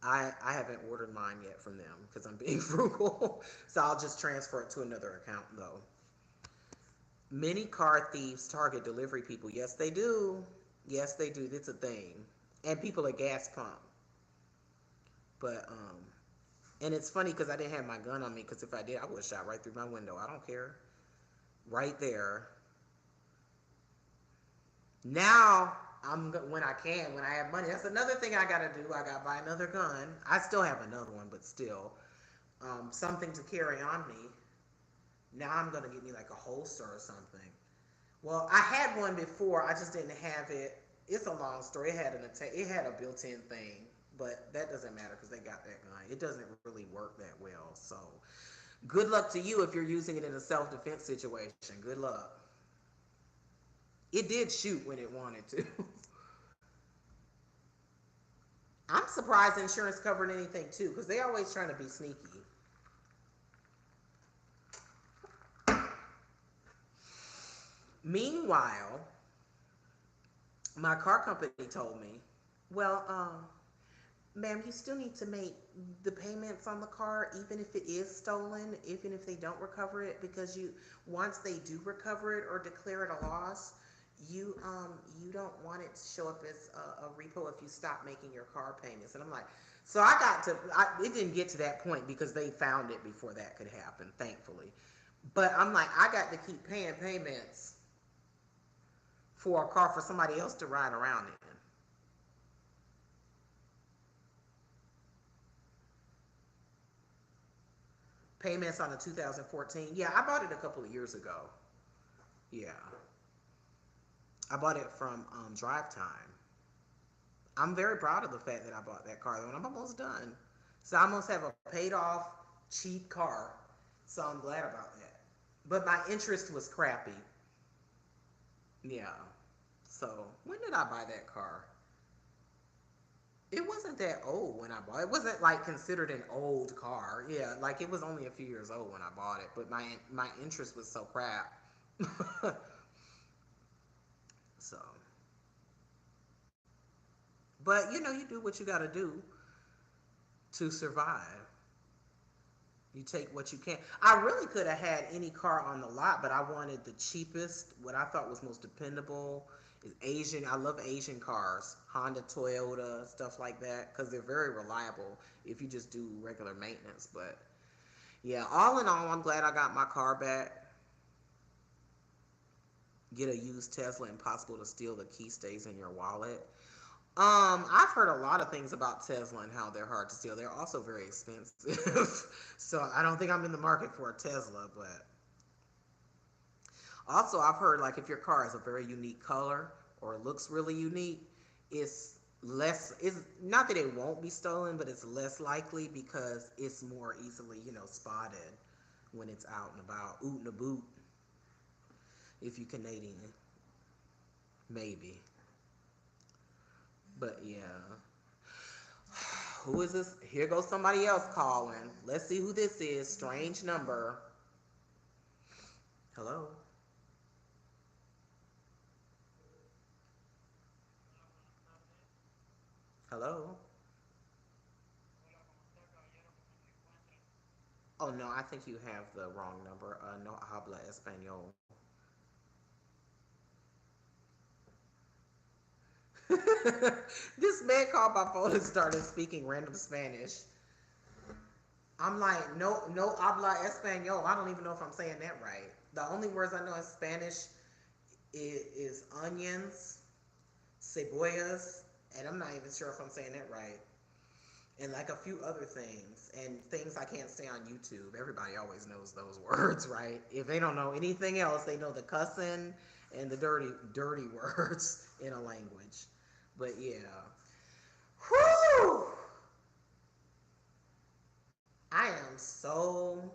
I haven't ordered mine yet from them because I'm being frugal. So I'll just transfer it to another account though. Many car thieves target delivery people. Yes, they do. Yes, they do. It's a thing. And people at gas pump. But and it's funny because I didn't have my gun on me because if I did, I would have shot right through my window. I don't care. Right there. Now when I can, when I have money. That's another thing I gotta do. I gotta buy another gun. I still have another one, but still, something to carry on me. Now I'm gonna get me like a holster or something. Well, I had one before. I just didn't have it. It's a long story. It had a built-in thing, but that doesn't matter because they got that gun. It doesn't really work that well. So, good luck to you if you're using it in a self-defense situation. Good luck. It did shoot when it wanted to. I'm surprised insurance covered anything too because they always trying to be sneaky. Meanwhile, my car company told me, well, ma'am, you still need to make the payments on the car, even if it is stolen, even if they don't recover it, because you once they do recover it or declare it a loss, you don't want it to show up as a repo if you stop making your car payments. And I'm like, so it didn't get to that point because they found it before that could happen, thankfully. But I'm like, I got to keep paying payments for a car for somebody else to ride around in. Payments on a 2014. Yeah, I bought it a couple of years ago. Yeah, I bought it from Drive Time. I'm very proud of the fact that I bought that car though, and I'm almost done. So I almost have a paid off cheap car. So I'm glad about that. But my interest was crappy. Yeah. So when did I buy that car? It wasn't that old when I bought it. It wasn't like considered an old car. Yeah, like it was only a few years old when I bought it, but my interest was so crap. So, but you know, you do what you got to do to survive. You take what you can. I really could have had any car on the lot, but I wanted the cheapest, what I thought was most dependable is Asian. I love Asian cars, Honda, Toyota, stuff like that, because they're very reliable if you just do regular maintenance. But yeah, all in all, I'm glad I got my car back. Get a used Tesla, impossible to steal. The key stays in your wallet. I've heard a lot of things about Tesla and how they're hard to steal. They're also very expensive. So I don't think I'm in the market for a Tesla, but also I've heard like if your car has a very unique color or looks really unique, it's not that it won't be stolen, but it's less likely because it's more easily, spotted when it's out and about. Oot and a boot, if you Canadian, maybe. But yeah. Who is this? Here goes somebody else calling. Let's see who this is. Strange number. Hello? Hello? Oh no, I think you have the wrong number. No habla español. This man called my phone and started speaking random Spanish. I'm like, no, no habla español. I don't even know if I'm saying that right. The only words I know in Spanish is onions, cebollas, and I'm not even sure if I'm saying that right. And like a few other things and things I can't say on YouTube. Everybody always knows those words, right? If they don't know anything else, they know the cussing and the dirty words in a language. But yeah. Whew! I am so,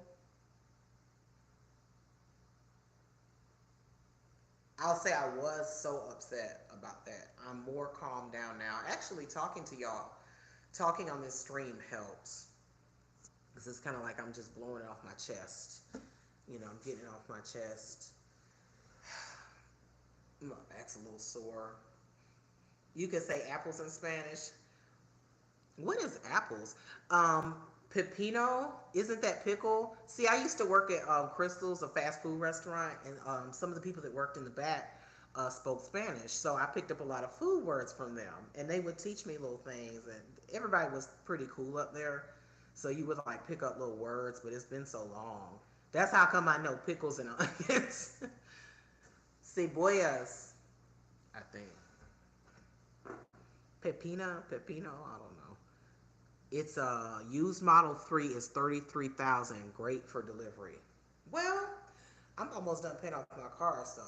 I'll say I was so upset about that. I'm more calmed down now. Actually, talking to y'all, talking on this stream helps. Because it's kind of like I'm just blowing it off my chest. I'm getting it off my chest. My back's a little sore. You could say apples in Spanish. What is apples? Um, Pepino, isn't that pickle? See, I used to work at Crystal's, a fast food restaurant, and some of the people that worked in the back spoke Spanish. So I picked up a lot of food words from them, and they would teach me little things. And everybody was pretty cool up there, so you would like pick up little words. But it's been so long. That's how come I know pickles and onions. Cebollas, I think. Pepino, I don't know. It's a used Model 3 is 33,000. Great for delivery. Well, I'm almost done paying off my car, so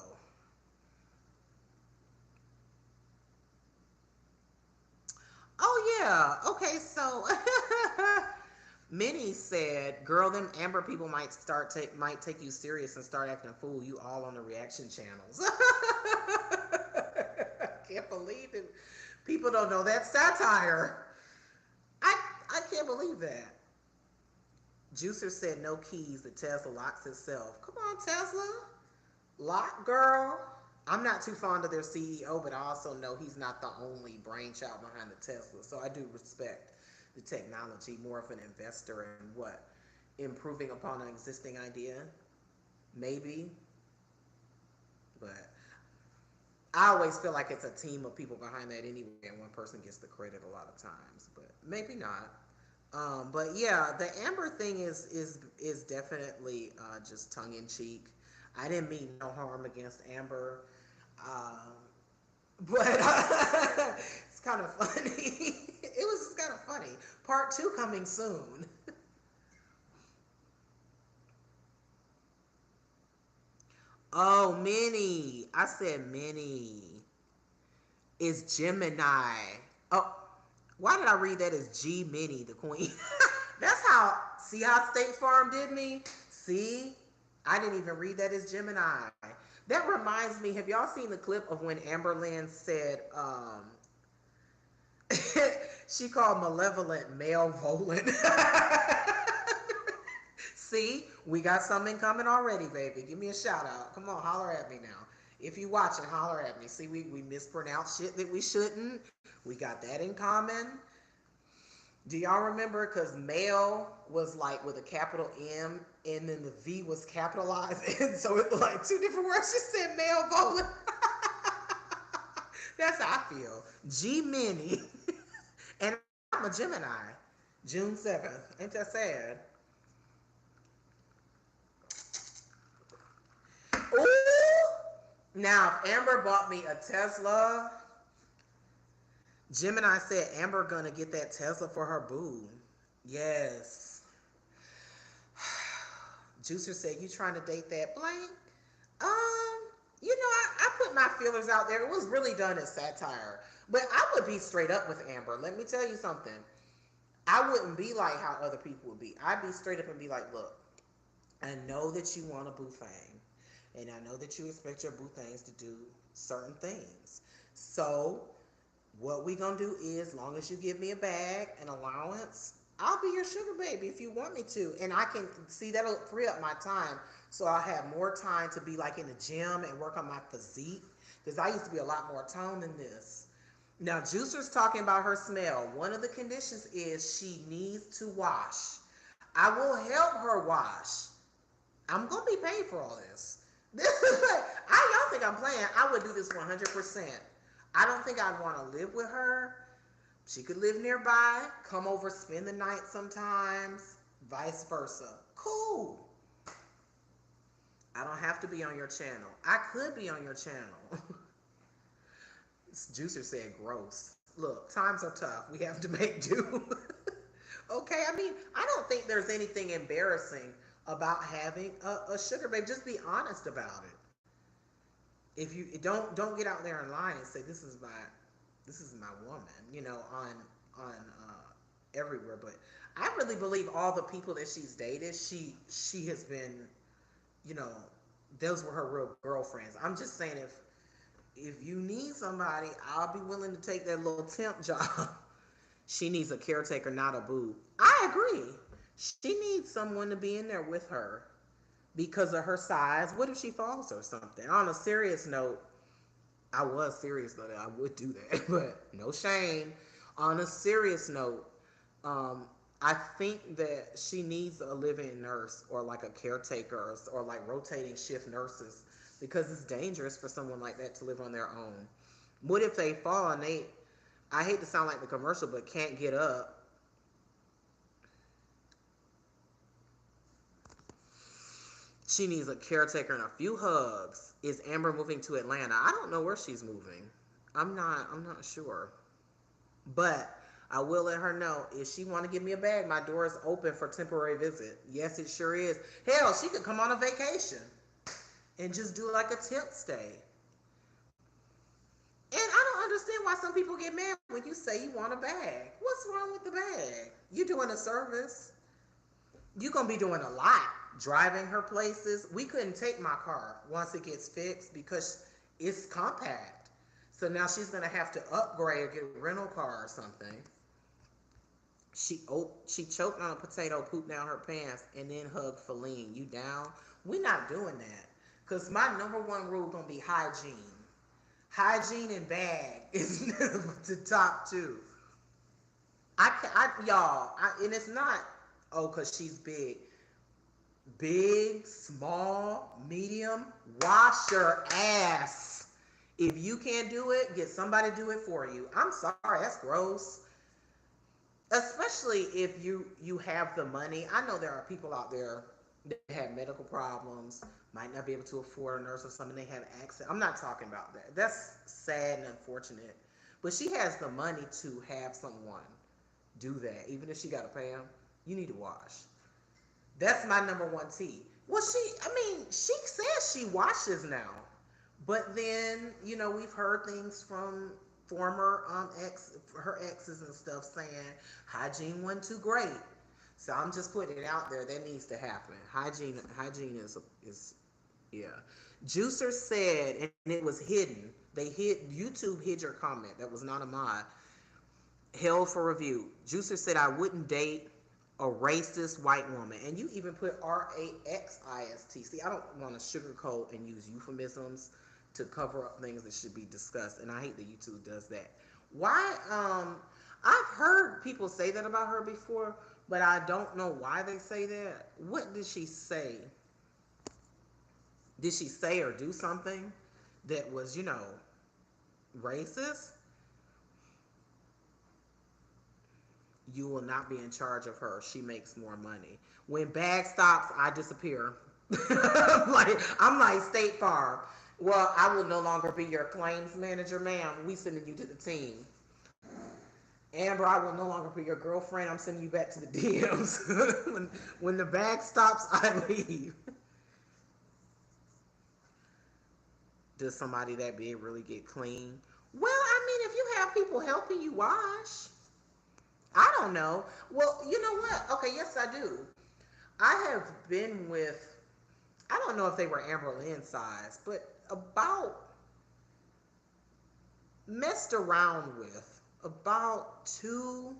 oh yeah. Okay, so Minnie said, "Girl, them Amber people might take you serious and start acting a fool. You all on the reaction channels." I can't believe it. People don't know that satire. I I can't believe that. Juicer said no keys. The Tesla locks itself. Come on, Tesla. Lock girl. I'm not too fond of their CEO, but I also know he's not the only brainchild behind the Tesla. So I do respect. the technology, more of an investor in what? Improving upon an existing idea? Maybe. But I always feel like it's a team of people behind that anyway, and one person gets the credit a lot of times, but maybe not. But yeah, the Amber thing is definitely just tongue in cheek. I didn't mean no harm against Amber, um, but it's kind of funny. It was just kind of funny. Part two coming soon. Oh, Minnie. I said Minnie is Gemini. Oh, why did I read that as G Minnie, the queen? That's how, see how State Farm did me? See? I didn't even read that as Gemini. That reminds me, have y'all seen the clip of when Amber Lynn said, she called malevolent male Volan? See, we got something coming already, baby. Give me a shout out. Come on, holler at me now. If you watching, holler at me. See, we mispronounce shit that we shouldn't. We got that in common. Do y'all remember? Because male was like with a capital M, and then the V was capitalized, and so it was like two different words. She said male bowling. That's how I feel. G Mini, and I'm a Gemini. June 7th. Ain't that sad? Ooh. Now, if Amber bought me a Tesla, Gemini said Amber gonna get that Tesla for her boo. Yes. Juicer said, "You trying to date that blank?" I put my feelers out there. It was really done as satire, but I would be straight up with Amber. Let me tell you something. I wouldn't be like how other people would be. I'd be straight up and be like, "Look, I know that you want a boo thing, and I know that you expect your boo things to do certain things. So what we gonna do is, long as you give me a bag, an allowance, I'll be your sugar baby if you want me to. And I can see that'll free up my time. So I'll have more time to be like in the gym and work on my physique. Because I used to be a lot more toned than this. Now, Juicer's talking about her smell. One of the conditions is she needs to wash. I will help her wash. I'm gonna be paid for all this. This is like, y'all think I'm playing. I would do this 100%. I don't think I'd want to live with her. She could live nearby, come over, spend the night sometimes, vice versa. Cool. I don't have to be on your channel. I could be on your channel. Juicer said gross. Look, times are tough. We have to make do. Okay, I mean, I don't think there's anything embarrassing about having a sugar babe. Just be honest about it. If you don't get out there and lie and say this is my woman, on everywhere. But I really believe all the people that she's dated, she has been, you know, those were her real girlfriends. I'm just saying, if you need somebody, I'll be willing to take that little temp job. She needs a caretaker, not a boo. I agree. She needs someone to be in there with her because of her size. What if she falls or something? On a serious note, I was serious though that I would do that, but no shame. On a serious note, um, I think that she needs a living nurse or like a caretaker or like rotating shift nurses because it's dangerous for someone like that to live on their own. What if they fall and I hate to sound like the commercial, but can't get up? She needs a caretaker and a few hugs. Is Amber moving to Atlanta? I don't know where she's moving. I'm not sure. But I will let her know if she want to give me a bag, my door is open for temporary visit. Yes, it sure is. Hell, she could come on a vacation and just do like a temp stay. And I don't understand why some people get mad when you say you want a bag. What's wrong with the bag? You're doing a service. You're going to be doing a lot. Driving her places. We couldn't take my car once it gets fixed because it's compact. So now she's going to have to upgrade or get a rental car or something. She choked on a potato, pooped down her pants, and then hugged Feline. You down? We not doing that. Because my number one rule going to be hygiene. Hygiene and bag is the top two. Y'all, and it's not, oh, because she's big. Big, small, medium, wash your ass. If you can't do it, get somebody to do it for you. I'm sorry, that's gross. Especially if you have the money. I know there are people out there that have medical problems, might not be able to afford a nurse or something. They have access. I'm not talking about that. That's sad and unfortunate. But she has the money to have someone do that, even if she got to pay them. You need to wash. That's my number one T. Well, she says she washes now, but then we've heard things from former her exes and stuff saying hygiene wasn't too great. So I'm just putting it out there. That needs to happen. Hygiene is yeah. Juicer said, and it was hidden. YouTube hid your comment. That was not a mod. Held for review. Juicer said, I wouldn't date a racist white woman. And you even put RAXIST. See, I don't want to sugarcoat and use euphemisms to cover up things that should be discussed. And I hate that YouTube does that. Why? I've heard people say that about her before, but I don't know why they say that. What did she say? Did she say or do something that was, racist? You will not be in charge of her. She makes more money. When bag stops, I disappear. I'm like State Farm. Well, I will no longer be your claims manager, ma'am. We sending you to the team. Amber, I will no longer be your girlfriend. I'm sending you back to the DMs. when the bag stops, I leave. Does somebody that big really get clean? Well, I mean, if you have people helping you wash, I don't know. Well, you know what? Okay, yes, I do. I have been with, I don't know if they were Amber Lynn size, but messed around with about two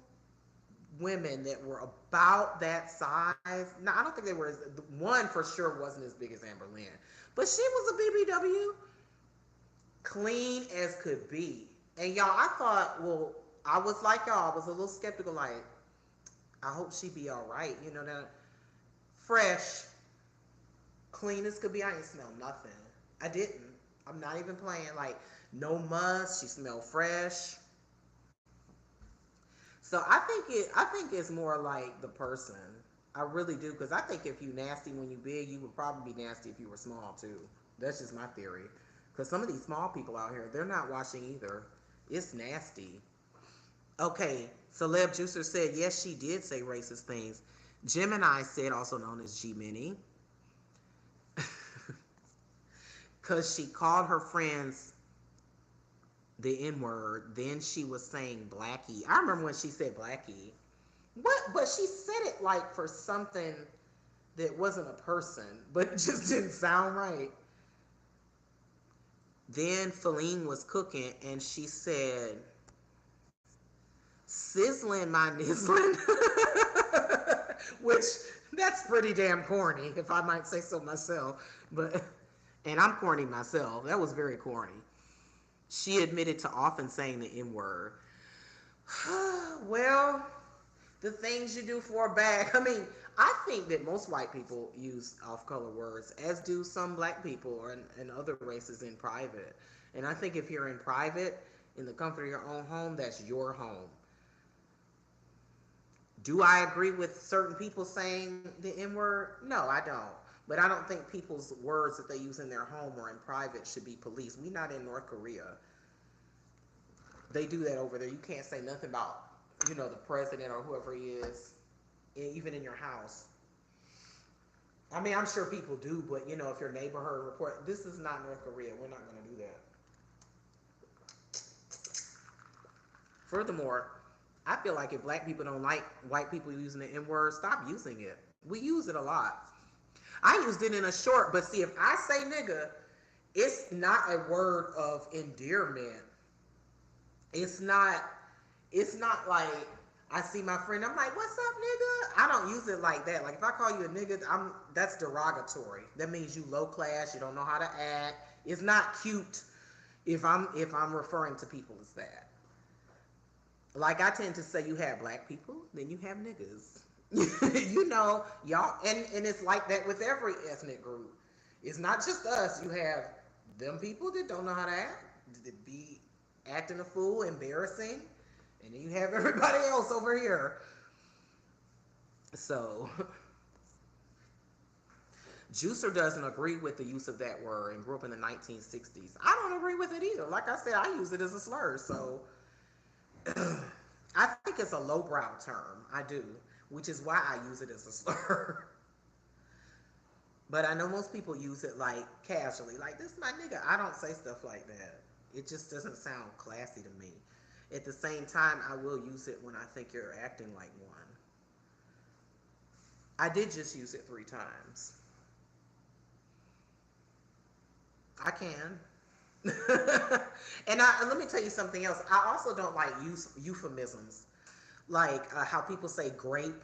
women that were about that size. Now, I don't think they were, one for sure wasn't as big as Amber Lynn, but she was a BBW, clean as could be. And y'all, I thought, well, I was like y'all, I was a little skeptical, like, I hope she be all right. That fresh, clean as could be. I ain't smell nothing. I didn't. I'm not even playing. Like, no muss. She smelled fresh. So I think it's more like the person. I really do, because I think if you nasty when you big, you would probably be nasty if you were small too. That's just my theory. Because some of these small people out here, they're not washing either. It's nasty. Okay, Celeb Juicer said, yes, she did say racist things. Gemini said, also known as G Mini, because she called her friends the N word. Then she was saying blackie. I remember when she said blackie. What? But she said it like for something that wasn't a person, but it just didn't sound right. Then Feline was cooking and she said, sizzling my nizzling, which that's pretty damn corny, if I might say so myself. But, and I'm corny myself. That was very corny. She admitted to often saying the N word. Well, the things you do for a bag. I mean, I think that most white people use off-color words, as do some black people and other races in private. And I think if you're in private, in the comfort of your own home, that's your home. Do I agree with certain people saying the N word? No, I don't. But I don't think people's words that they use in their home or in private should be policed. We're not in North Korea. They do that over there. You can't say nothing about, the president or whoever he is, even in your house. I mean, I'm sure people do, but if your neighborhood report, this is not North Korea. We're not going to do that. Furthermore, I feel like if black people don't like white people using the N word, stop using it. We use it a lot. I used it in a short, but see, if I say nigga, it's not a word of endearment. It's not. It's not like I see my friend. I'm like, "What's up, nigga?" I don't use it like that. Like if I call you a nigga, that's derogatory. That means you low class. You don't know how to act. It's not cute if I'm referring to people as that. Like I tend to say, you have black people, then you have niggas. You know, y'all, and it's like that with every ethnic group. It's not just us. You have them people that don't know how to act, that be acting a fool, embarrassing, and then you have everybody else over here. So, Juicer doesn't agree with the use of that word and grew up in the 1960s. I don't agree with it either. Like I said, I use it as a slur. So, I think it's a lowbrow term. I do, which is why I use it as a slur. But I know most people use it like casually, like this my nigga. I don't say stuff like that. It just doesn't sound classy to me. At the same time, I will use it when I think you're acting like one. I did just use it 3 times. I can. And let me tell you something else. I also don't like use euphemisms, like how people say grape.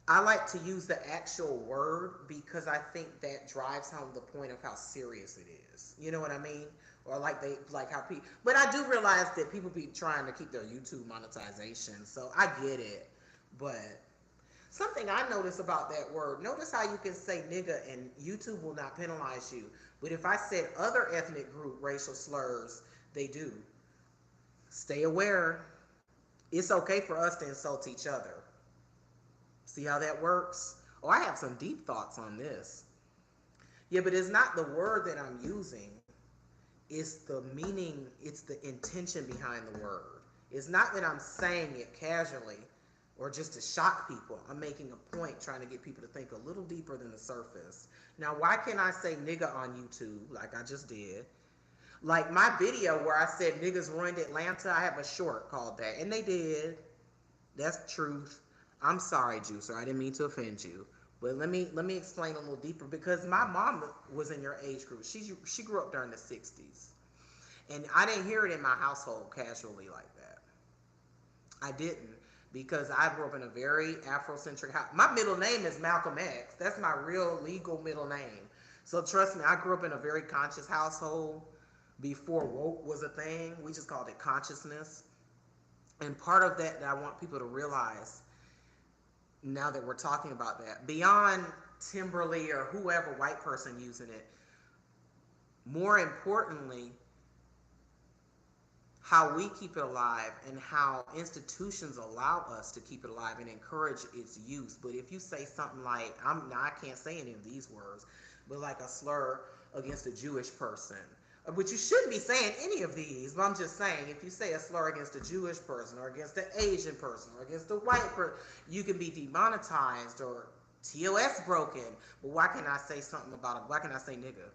I like to use the actual word because I think that drives home the point of how serious it is. You know what I mean? Or like they like how people. But I do realize that people be trying to keep their YouTube monetization, so I get it. But something I notice about that word, notice how you can say nigga and YouTube will not penalize you. But if I said other ethnic group racial slurs, they do. Stay aware. It's okay for us to insult each other. See how that works? Oh, I have some deep thoughts on this. Yeah, but it's not the word that I'm using. It's the meaning, it's the intention behind the word. It's not that I'm saying it casually or just to shock people. I'm making a point trying to get people to think a little deeper than the surface. Now, why can't I say nigga on YouTube like I just did? Like my video where I said niggas ruined Atlanta, I have a short called that. And they did. That's truth. I'm sorry, Juicer. I didn't mean to offend you. But let me explain a little deeper because my mom was in your age group. She grew up during the 60s. And I didn't hear it in my household casually like that. I didn't because I grew up in a very Afrocentric house. My middle name is Malcolm X. That's my real legal middle name. So trust me, I grew up in a very conscious household before woke was a thing. We just called it consciousness. And part of that I want people to realize now that we're talking about that, beyond Timberly or whoever white person using it, more importantly, how we keep it alive and how institutions allow us to keep it alive and encourage its use. But if you say something like, I can't say any of these words, but like a slur against a Jewish person, but you shouldn't be saying any of these, but I'm just saying, if you say a slur against a Jewish person or against an Asian person or against a white person, you can be demonetized or TOS broken. But why can't I say something about it? Why can't I say nigga?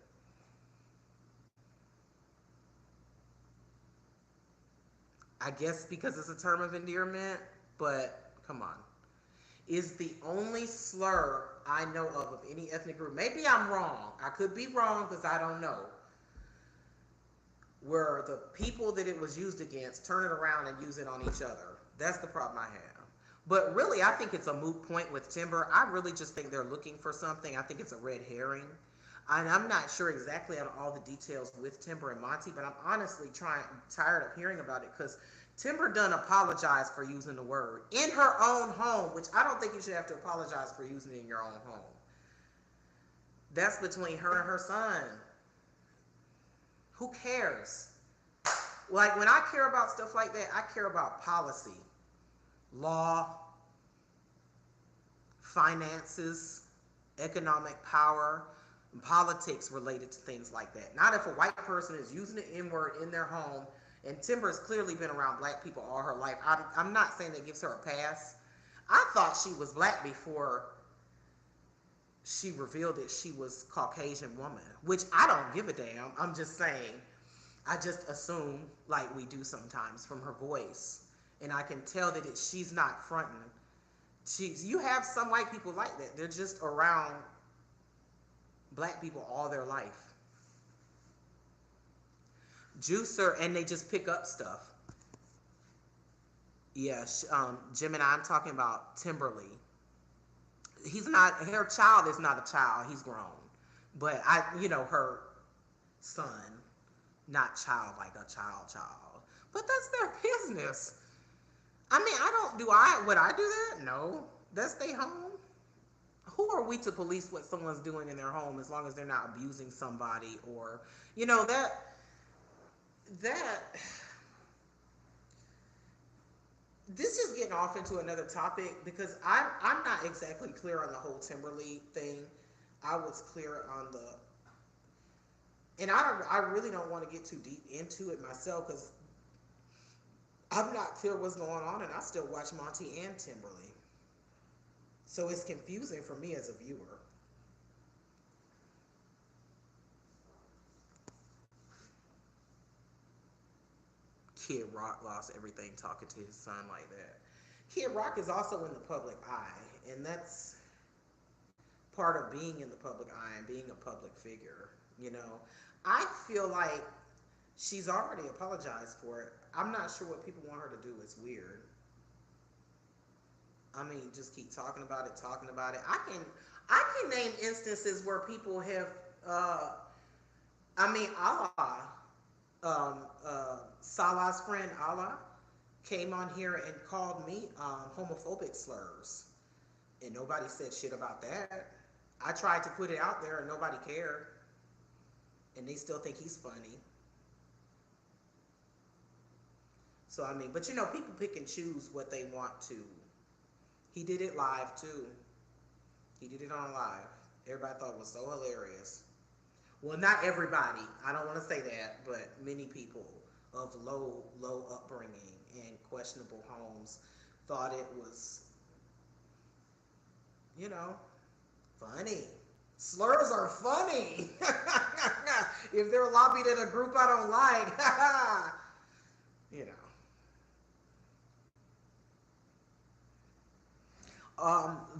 I guess because it's a term of endearment, but come on. Is the only slur I know of any ethnic group. Maybe I'm wrong. I could be wrong because I don't know. Where the people that it was used against turn it around and use it on each other. That's the problem I have. But really, I think it's a moot point with Timber. I really just think they're looking for something. I think it's a red herring. And I'm not sure exactly on all the details with Timber and Monty, but I'm honestly tired of hearing about it because Timber done apologized for using the word in her own home, which I don't think you should have to apologize for using it in your own home. That's between her and her son. Who cares? Like when I care about stuff like that, I care about policy, law, finances, economic power, and politics related to things like that. Not if a white person is using the N word in their home. And Timber's clearly been around black people all her life. I'm not saying that gives her a pass. I thought she was black before she revealed that she was Caucasian woman, which I don't give a damn. I'm just saying, I just assume, like we do sometimes, from her voice. And I can tell that she's not fronting. You have some white people like that. They're just around black people all their life. Juicer, and they just pick up stuff. Yeah, Jim and I'm talking about Timberly. He's not, her child is not a child. He's grown. But her son, not child like a child. But that's their business. I mean, I don't. Do I? Would I do that? No. Let's stay home. Who are we to police what someone's doing in their home as long as they're not abusing somebody or, you know, that this is getting off into another topic because I'm not exactly clear on the whole Timberly thing. I was clear on the, and I really don't want to get too deep into it myself because I'm not clear what's going on, and I still watch Monty and Timberly, so it's confusing for me as a viewer. Kid Rock lost everything talking to his son like that. Kid Rock is also in the public eye, and that's part of being in the public eye and being a public figure. You know, I feel like she's already apologized for it. I'm not sure what people want her to do. It's weird. I mean, just keep talking about it, talking about it. I can name instances where people have. Uh, I mean, Allah, Salah's friend Allah, came on here and called me homophobic slurs, and nobody said shit about that. I tried to put it out there, and nobody cared, and they still think he's funny. So I mean, but you know, people pick and choose what they want to. He did it live too. He did it on live. Everybody thought it was so hilarious. Well, not everybody. I don't want to say that, but many people of low upbringing and questionable homes thought it was, you know, funny. Slurs are funny. If they're lobbied in a group I don't like, you know.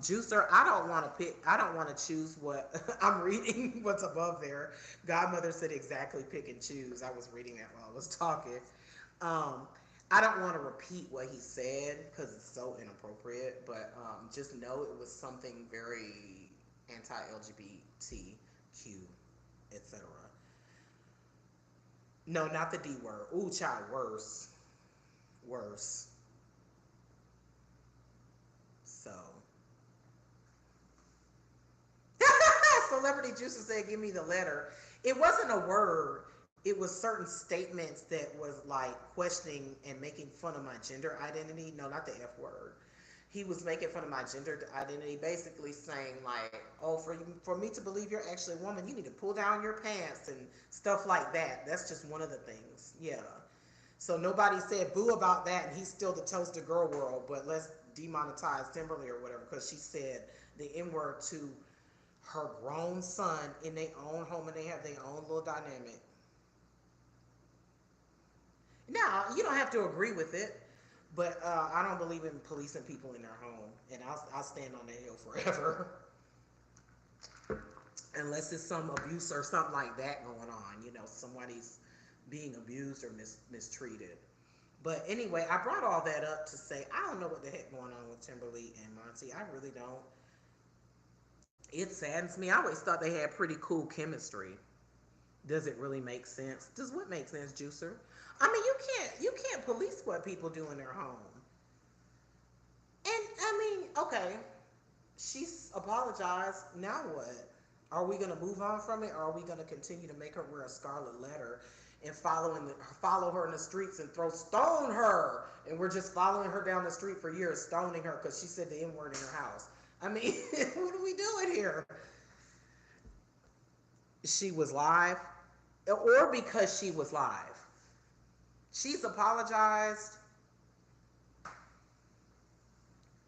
Juicer, I don't want to pick. I don't want to choose what I'm reading. What's above there? Godmother said exactly pick and choose. I was reading that while I was talking. Um, I don't want to repeat what he said because it's so inappropriate. But just know it was something very anti-LGBTQ, etc. No, not the D word. Ooh, child, worse, worse. So. Celebrity Juicer said, "Give me the letter." It wasn't a word. It was certain statements that was like questioning and making fun of my gender identity. No, not the F word. He was making fun of my gender identity, basically saying like, "Oh, for me to believe you're actually a woman, you need to pull down your pants and stuff like that." That's just one of the things. Yeah. So nobody said boo about that, and he's still the toaster girl world. But let's demonetize Timberly or whatever because she said the N word to her grown son in their own home and they have their own little dynamic. Now, you don't have to agree with it, but I don't believe in policing people in their home, and I'll stand on that hill forever. Unless it's some abuse or something like that going on, you know, somebody's being abused or mistreated. But anyway, I brought all that up to say I don't know what the heck going on with Timberly and Monty. I really don't. It saddens me. I always thought they had pretty cool chemistry. Does it really make sense? Does what make sense, Juicer? I mean, you can't police what people do in their home. And I mean, okay, she's apologized. Now what? Are we gonna move on from it, or are we gonna continue to make her wear a scarlet letter and follow her in the streets and stone her? And we're just following her down the street for years, stoning her because she said the N word in her house. I mean, what are we doing here? She was live, or because she was live. She's apologized.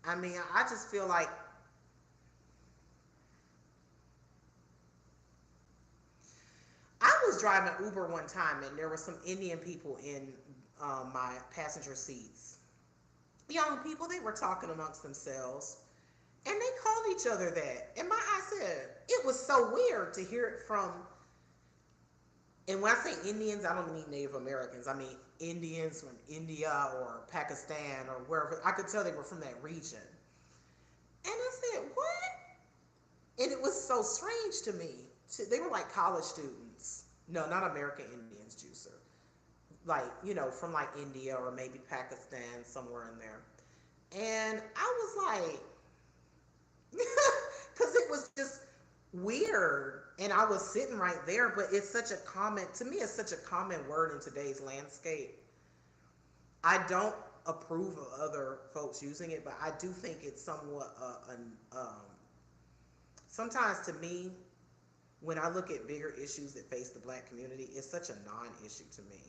I mean, I just feel like I was driving Uber one time and there were some Indian people in my passenger seats. Young people, they were talking amongst themselves and they called each other that. And I said, it was so weird to hear it from, and when I say Indians, I don't mean Native Americans. I mean Indians from India or Pakistan or wherever. I could tell they were from that region. And I said, what? And it was so strange to me. They were like college students. No, not American Indians, Juicer. like, you know, from like India or maybe Pakistan, somewhere in there. And I was like, because it was just weird. And I was sitting right there, but it's such a common, to me, it's such a common word in today's landscape. I don't approve of other folks using it, but I do think it's somewhat, sometimes to me, when I look at bigger issues that face the black community, it's such a non issue to me.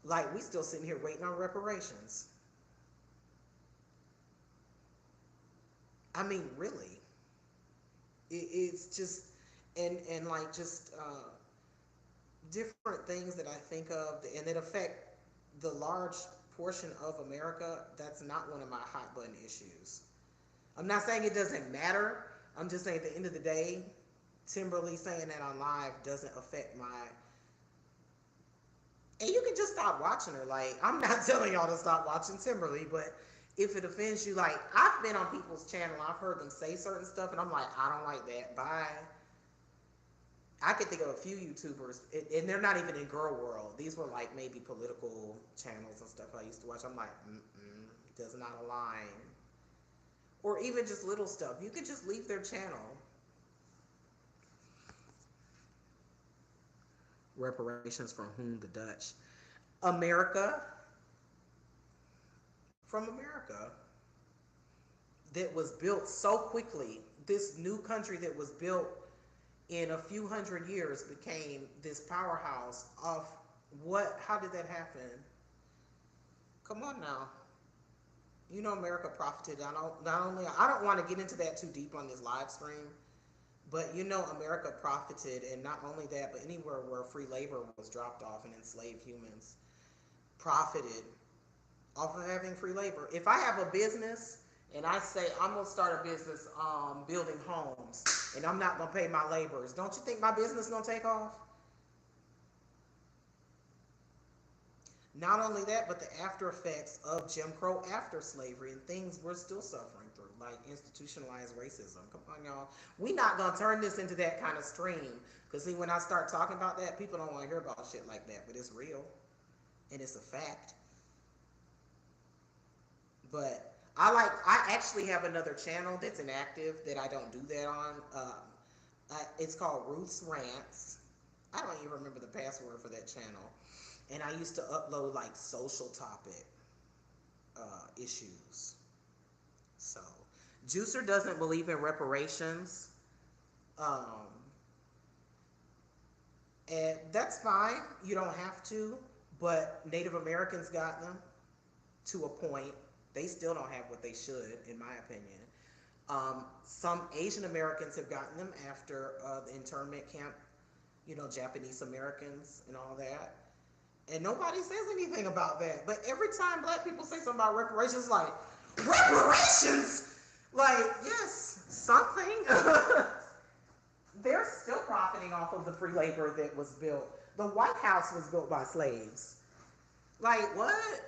Like, we still sitting here waiting on reparations. I mean, really, it's just, and like just different things that I think of, and that affect the large portion of America. That's not one of my hot button issues. I'm not saying it doesn't matter. I'm just saying at the end of the day, Timberly saying that on live doesn't affect my. And you can just stop watching her. Like, I'm not telling y'all to stop watching Timberly, but if it offends you, like, I've been on people's channel, I've heard them say certain stuff, and I'm like, I don't like that. Bye. I could think of a few YouTubers, and they're not even in girl world. These were like maybe political channels and stuff I used to watch. I'm like, does not align. Or even just little stuff. You could just leave their channel. Reparations from whom? The Dutch. America, from America, that was built so quickly. This new country that was built in a few hundred years became this powerhouse of what? How did that happen? Come on now. You know, America profited. I don't want to get into that too deep on this live stream, but you know, America profited, and not only that, but anywhere where free labor was dropped off and enslaved humans profited off of having free labor. If I have a business and I say I'm gonna start a business building homes and I'm not gonna pay my laborers, don't you think my business gonna take off? Not only that, but the after effects of Jim Crow after slavery and things we're still suffering through, like institutionalized racism. Come on, y'all. We not gonna turn this into that kind of stream. Cause see, when I start talking about that, people don't want to hear about shit like that, but it's real and it's a fact. But I actually have another channel that's inactive that I don't do that on. It's called Ruth's Rants. I don't even remember the password for that channel. And I used to upload like social topic issues. So, Juicer doesn't believe in reparations. Um, and that's fine. You don't have to. But Native Americans got them to a point. They still don't have what they should, in my opinion. Some Asian Americans have gotten them after the internment camp, you know, Japanese Americans and all that. And nobody says anything about that. But every time black people say something about reparations, like, reparations? Like, yes, something. They're still profiting off of the free labor that was built. The White House was built by slaves. Like, what?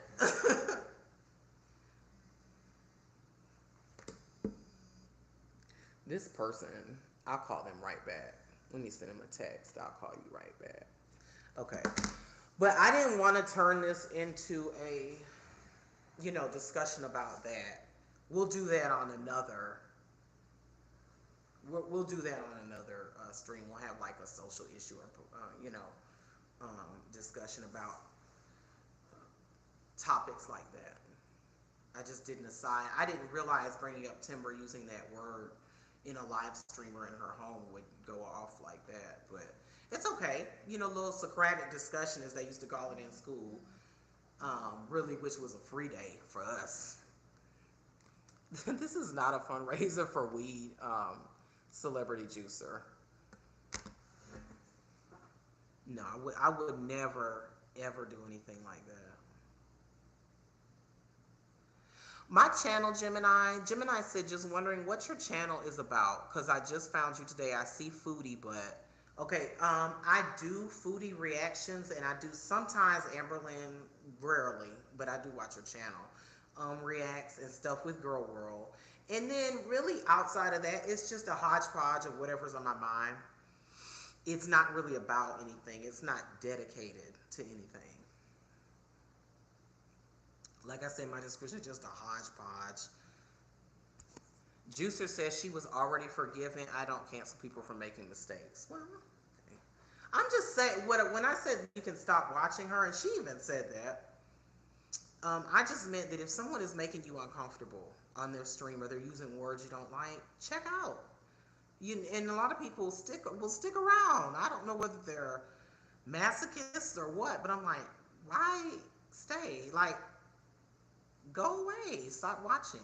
This person, I'll call them right back. Let me send him a text. I'll call you right back. Okay. But I didn't want to turn this into a, you know, discussion about that. We'll do that on another. We'll do that on another stream. We'll have like a social issue or, you know, discussion about topics like that. I just didn't assign. I didn't realize bringing up Timber using that word in a live stream or in her home would go off like that. But it's okay. You know, little Socratic discussion, as they used to call it in school. Really, which was a free day for us. This is not a fundraiser for weed, celebrity juicer. No, I would never, ever do anything like that. My channel, Gemini said, just wondering what your channel is about, because I just found you today. I see foodie, but okay, I do foodie reactions, and I do sometimes Amberlynn, rarely, but I do watch your channel, reacts and stuff with Girl World. And then really outside of that, it's just a hodgepodge of whatever's on my mind. It's not really about anything. It's not dedicated to anything. Like I said, my description is just a hodgepodge. Juicer says she was already forgiven. I don't cancel people for making mistakes. Well, okay. I'm just saying, when I said you can stop watching her, and she even said that, I just meant that if someone is making you uncomfortable on their stream or they're using words you don't like, check out. And a lot of people will stick around. I don't know whether they're masochists or what, but I'm like, why stay? Like, go away. Stop watching.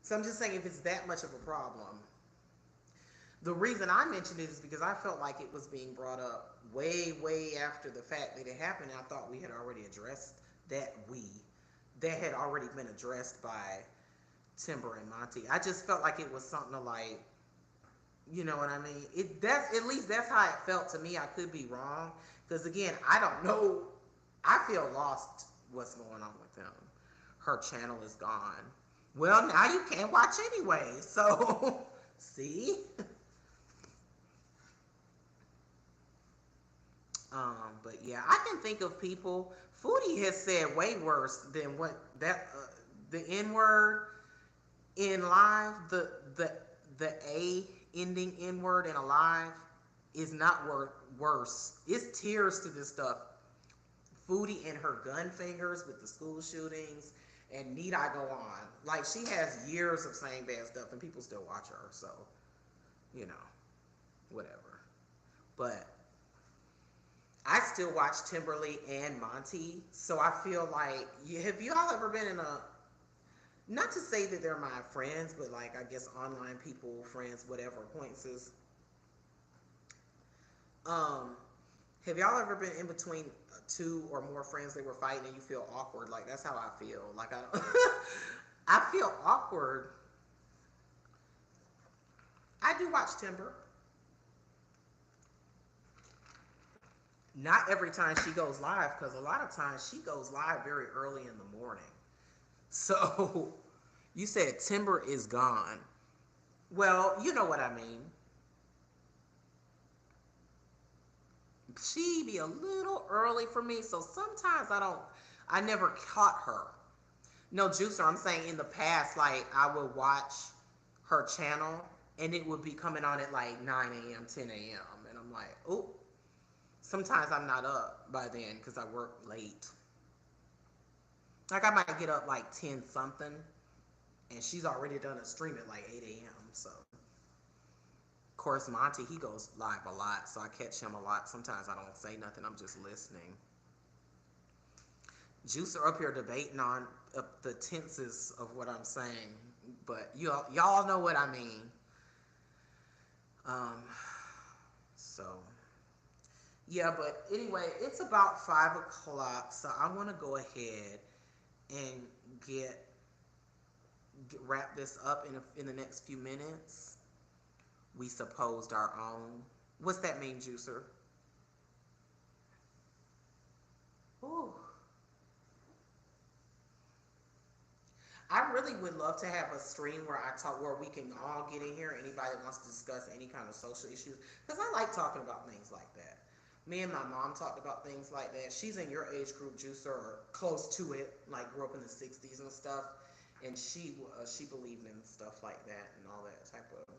So I'm just saying, if it's that much of a problem, the reason I mentioned it is because I felt like it was being brought up way, way after the fact that it happened. I thought we had already addressed that that had already been addressed by Timber and Monty. I just felt like it was something to like, you know what I mean? That's at least that's how it felt to me. I could be wrong because again, I don't know. I feel lost. What's going on with them? Her channel is gone. Well, now you can't watch anyway. So, see. But yeah, I can think of people. Foodie has said way worse than what that the N word in live. The A ending N word in a live is not worse. It's tears to this stuff. Foodie and her gun fingers with the school shootings, and need I go on? Like she has years of saying bad stuff, and people still watch her. So, you know, whatever. But I still watch Timberly and Monty, so I feel like, have y'all ever been in a, not to say that they're my friends, but like I guess online people, friends, whatever acquaintances. Um, have y'all ever been in between two or more friends that were fighting and you feel awkward? Like that's how I feel. Like I don't, I feel awkward. I do watch Timber. Not every time she goes live, because a lot of times she goes live very early in the morning. So you said Timber is gone. Well, you know what I mean. She be a little early for me, so sometimes I never caught her. No, Juicer, I'm saying in the past, like I would watch her channel and it would be coming on at like 9 a.m., 10 a.m. And I'm like, oh, sometimes I'm not up by then because I work late. Like I might get up like 10 something and she's already done a stream at like 8 a.m. So, of course, Monty, he goes live a lot, so I catch him a lot. Sometimes I don't say nothing, I'm just listening. Juicer up here debating on the tenses of what I'm saying, but y'all know what I mean. Um, so yeah, but anyway, it's about 5 o'clock, so I want to go ahead and wrap this up in the next few minutes. We supposed our own. What's that mean, Juicer? Ooh. I really would love to have a stream where I talk, where we can all get in here. Anybody that wants to discuss any kind of social issues, because I like talking about things like that. Me and my mom talked about things like that. She's in your age group, Juicer, or close to it. Like grew up in the '60s and stuff, and she believed in stuff like that and all that type of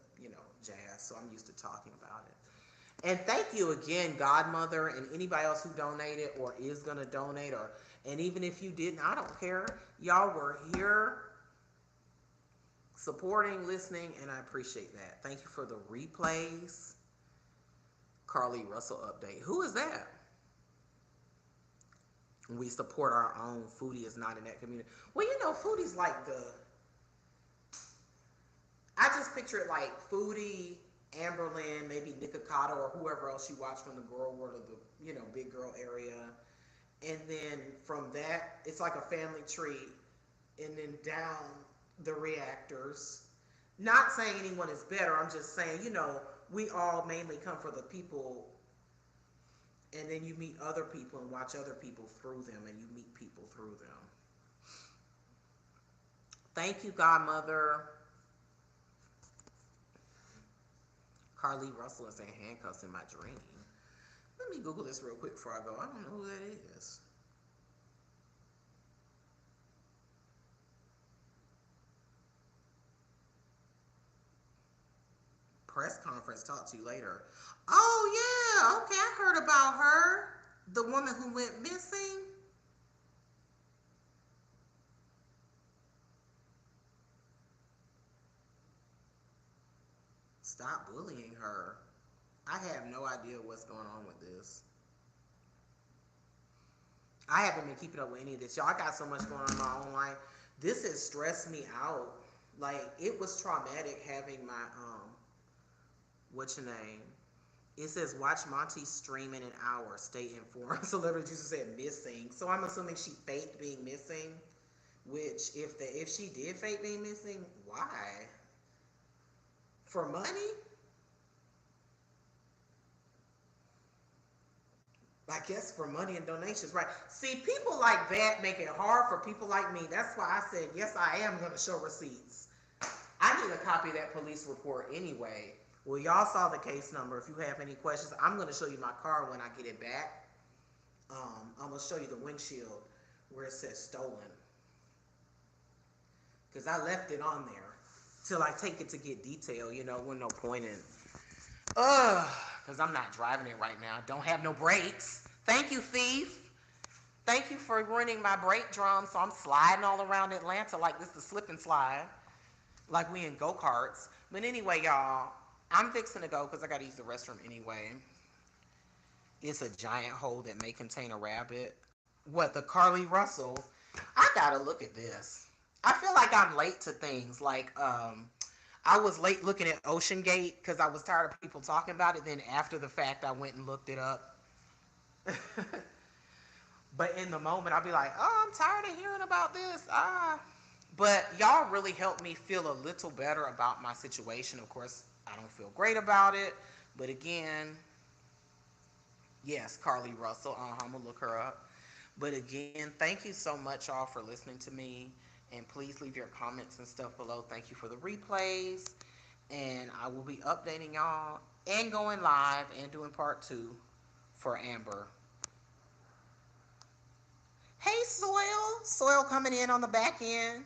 jazz. So I'm used to talking about it. And thank you again, Godmother, and anybody else who donated or is gonna donate, and even if you didn't, I don't care. Y'all were here supporting, listening, and I appreciate that. Thank you for the replays. Carly Russell update. Who is that? We support our own. Foodie is not in that community. Well, Foodie's like I just picture it like Foodie, Amberlynn, maybe Nikocado, or whoever else you watch from the girl world of the, big girl area. And then from that, it's like a family tree. And then down the reactors. Not saying anyone is better. I'm just saying, we all mainly come for the people. And then you meet other people and watch other people through them. And you meet people through them. Thank you, Godmother. Carly Russell is in handcuffs in my dream. Let me Google this real quick before I go. I don't know who that is. press conference. Talk to you later. Oh, yeah. Okay, I heard about her. The woman who went missing. Stop bullying her. I have no idea what's going on with this. I haven't been keeping up with any of this. Y'all, I got so much going on in my own life. This has stressed me out. Like, it was traumatic having my, what's your name? It says, watch Monty stream in an hour. Stay informed. Celebrity Juicer said missing. So I'm assuming she faked being missing. Which, if she did fake being missing, why? For money? I guess for money and donations, right? See, people like that make it hard for people like me. That's why I said, yes, I am going to show receipts. I need a copy of that police report anyway. Well, y'all saw the case number. If you have any questions, I'm going to show you my car when I get it back. I'm going to show you the windshield where it says stolen. Because I left it on there till I take it to get detail, with no point in. Because I'm not driving it right now. Don't have no brakes. Thank you, thief. Thank you for ruining my brake drum, so I'm sliding all around Atlanta like this is slip and slide. Like we in go-karts. But anyway, y'all, I'm fixing to go because I got to use the restroom anyway. It's a giant hole that may contain a rabbit. What, the Carly Russell? I got to look at this. I feel like I'm late to things. Like, I was late looking at Ocean Gate because I was tired of people talking about it. Then after the fact, I went and looked it up. But in the moment, I'll be like, oh, I'm tired of hearing about this. But y'all really helped me feel a little better about my situation. Of course, I don't feel great about it. But again, yes, Carly Russell. I'm going to look her up. But again, thank you so much, y'all, for listening to me. And please leave your comments and stuff below. Thank you for the replays. And I will be updating y'all and going live and doing part 2 for Amber. Hey, Soil. Soil coming in on the back end.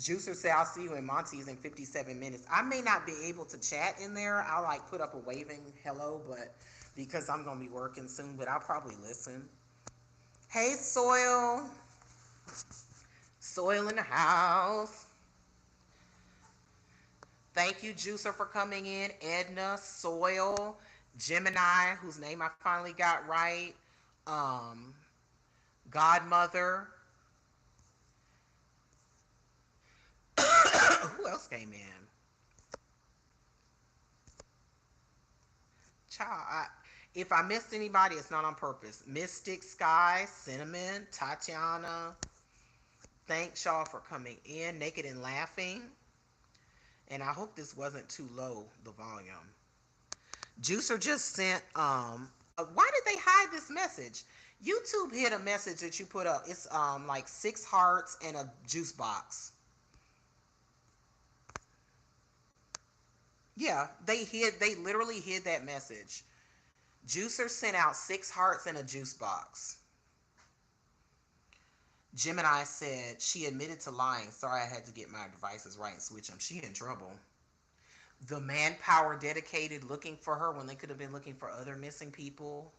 Juicer said, I'll see you in Monty's in 57 minutes. I may not be able to chat in there. I'll put up a waving hello, but because I'm going to be working soon, but I'll probably listen. Hey, Soil. Soil in the house. Thank you, Juicer, for coming in. Edna, Soil, Gemini, whose name I finally got right. Godmother. Who else came in? Child, if I missed anybody, it's not on purpose. Mystic Sky, Cinnamon, Tatiana. Thanks, y'all, for coming in. Naked and Laughing. And I hope this wasn't too low, the volume. Juicer just sent, why did they hide this message? YouTube hid a message that you put up. It's like 6 hearts and a juice box. Yeah, they literally hid that message. Juicer sent out 6 hearts and a juice box. Gemini said she admitted to lying. Sorry, I had to get my devices right and switch them. She in trouble. The manpower dedicated looking for her when they could have been looking for other missing people.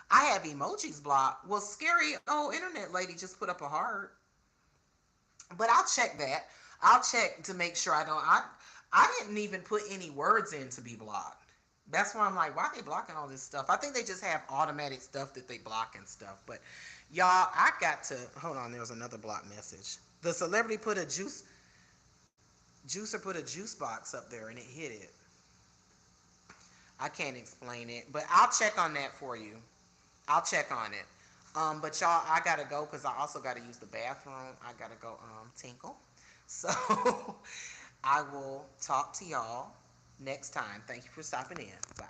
I have emojis blocked. Well, scary old internet lady just put up a heart. But I'll check that. I'll check to make sure I didn't even put any words in to be blocked. That's why I'm like, why are they blocking all this stuff? I think they just have automatic stuff that they block and stuff. But y'all, I got to, hold on, there was another block message. The celebrity put a juicer put a juice box up there and it hit it. I can't explain it, but I'll check on that for you. I'll check on it. But y'all, I gotta go because I also gotta use the bathroom. I gotta go tinkle. So I will talk to y'all next time. Thank you for stopping in. Bye.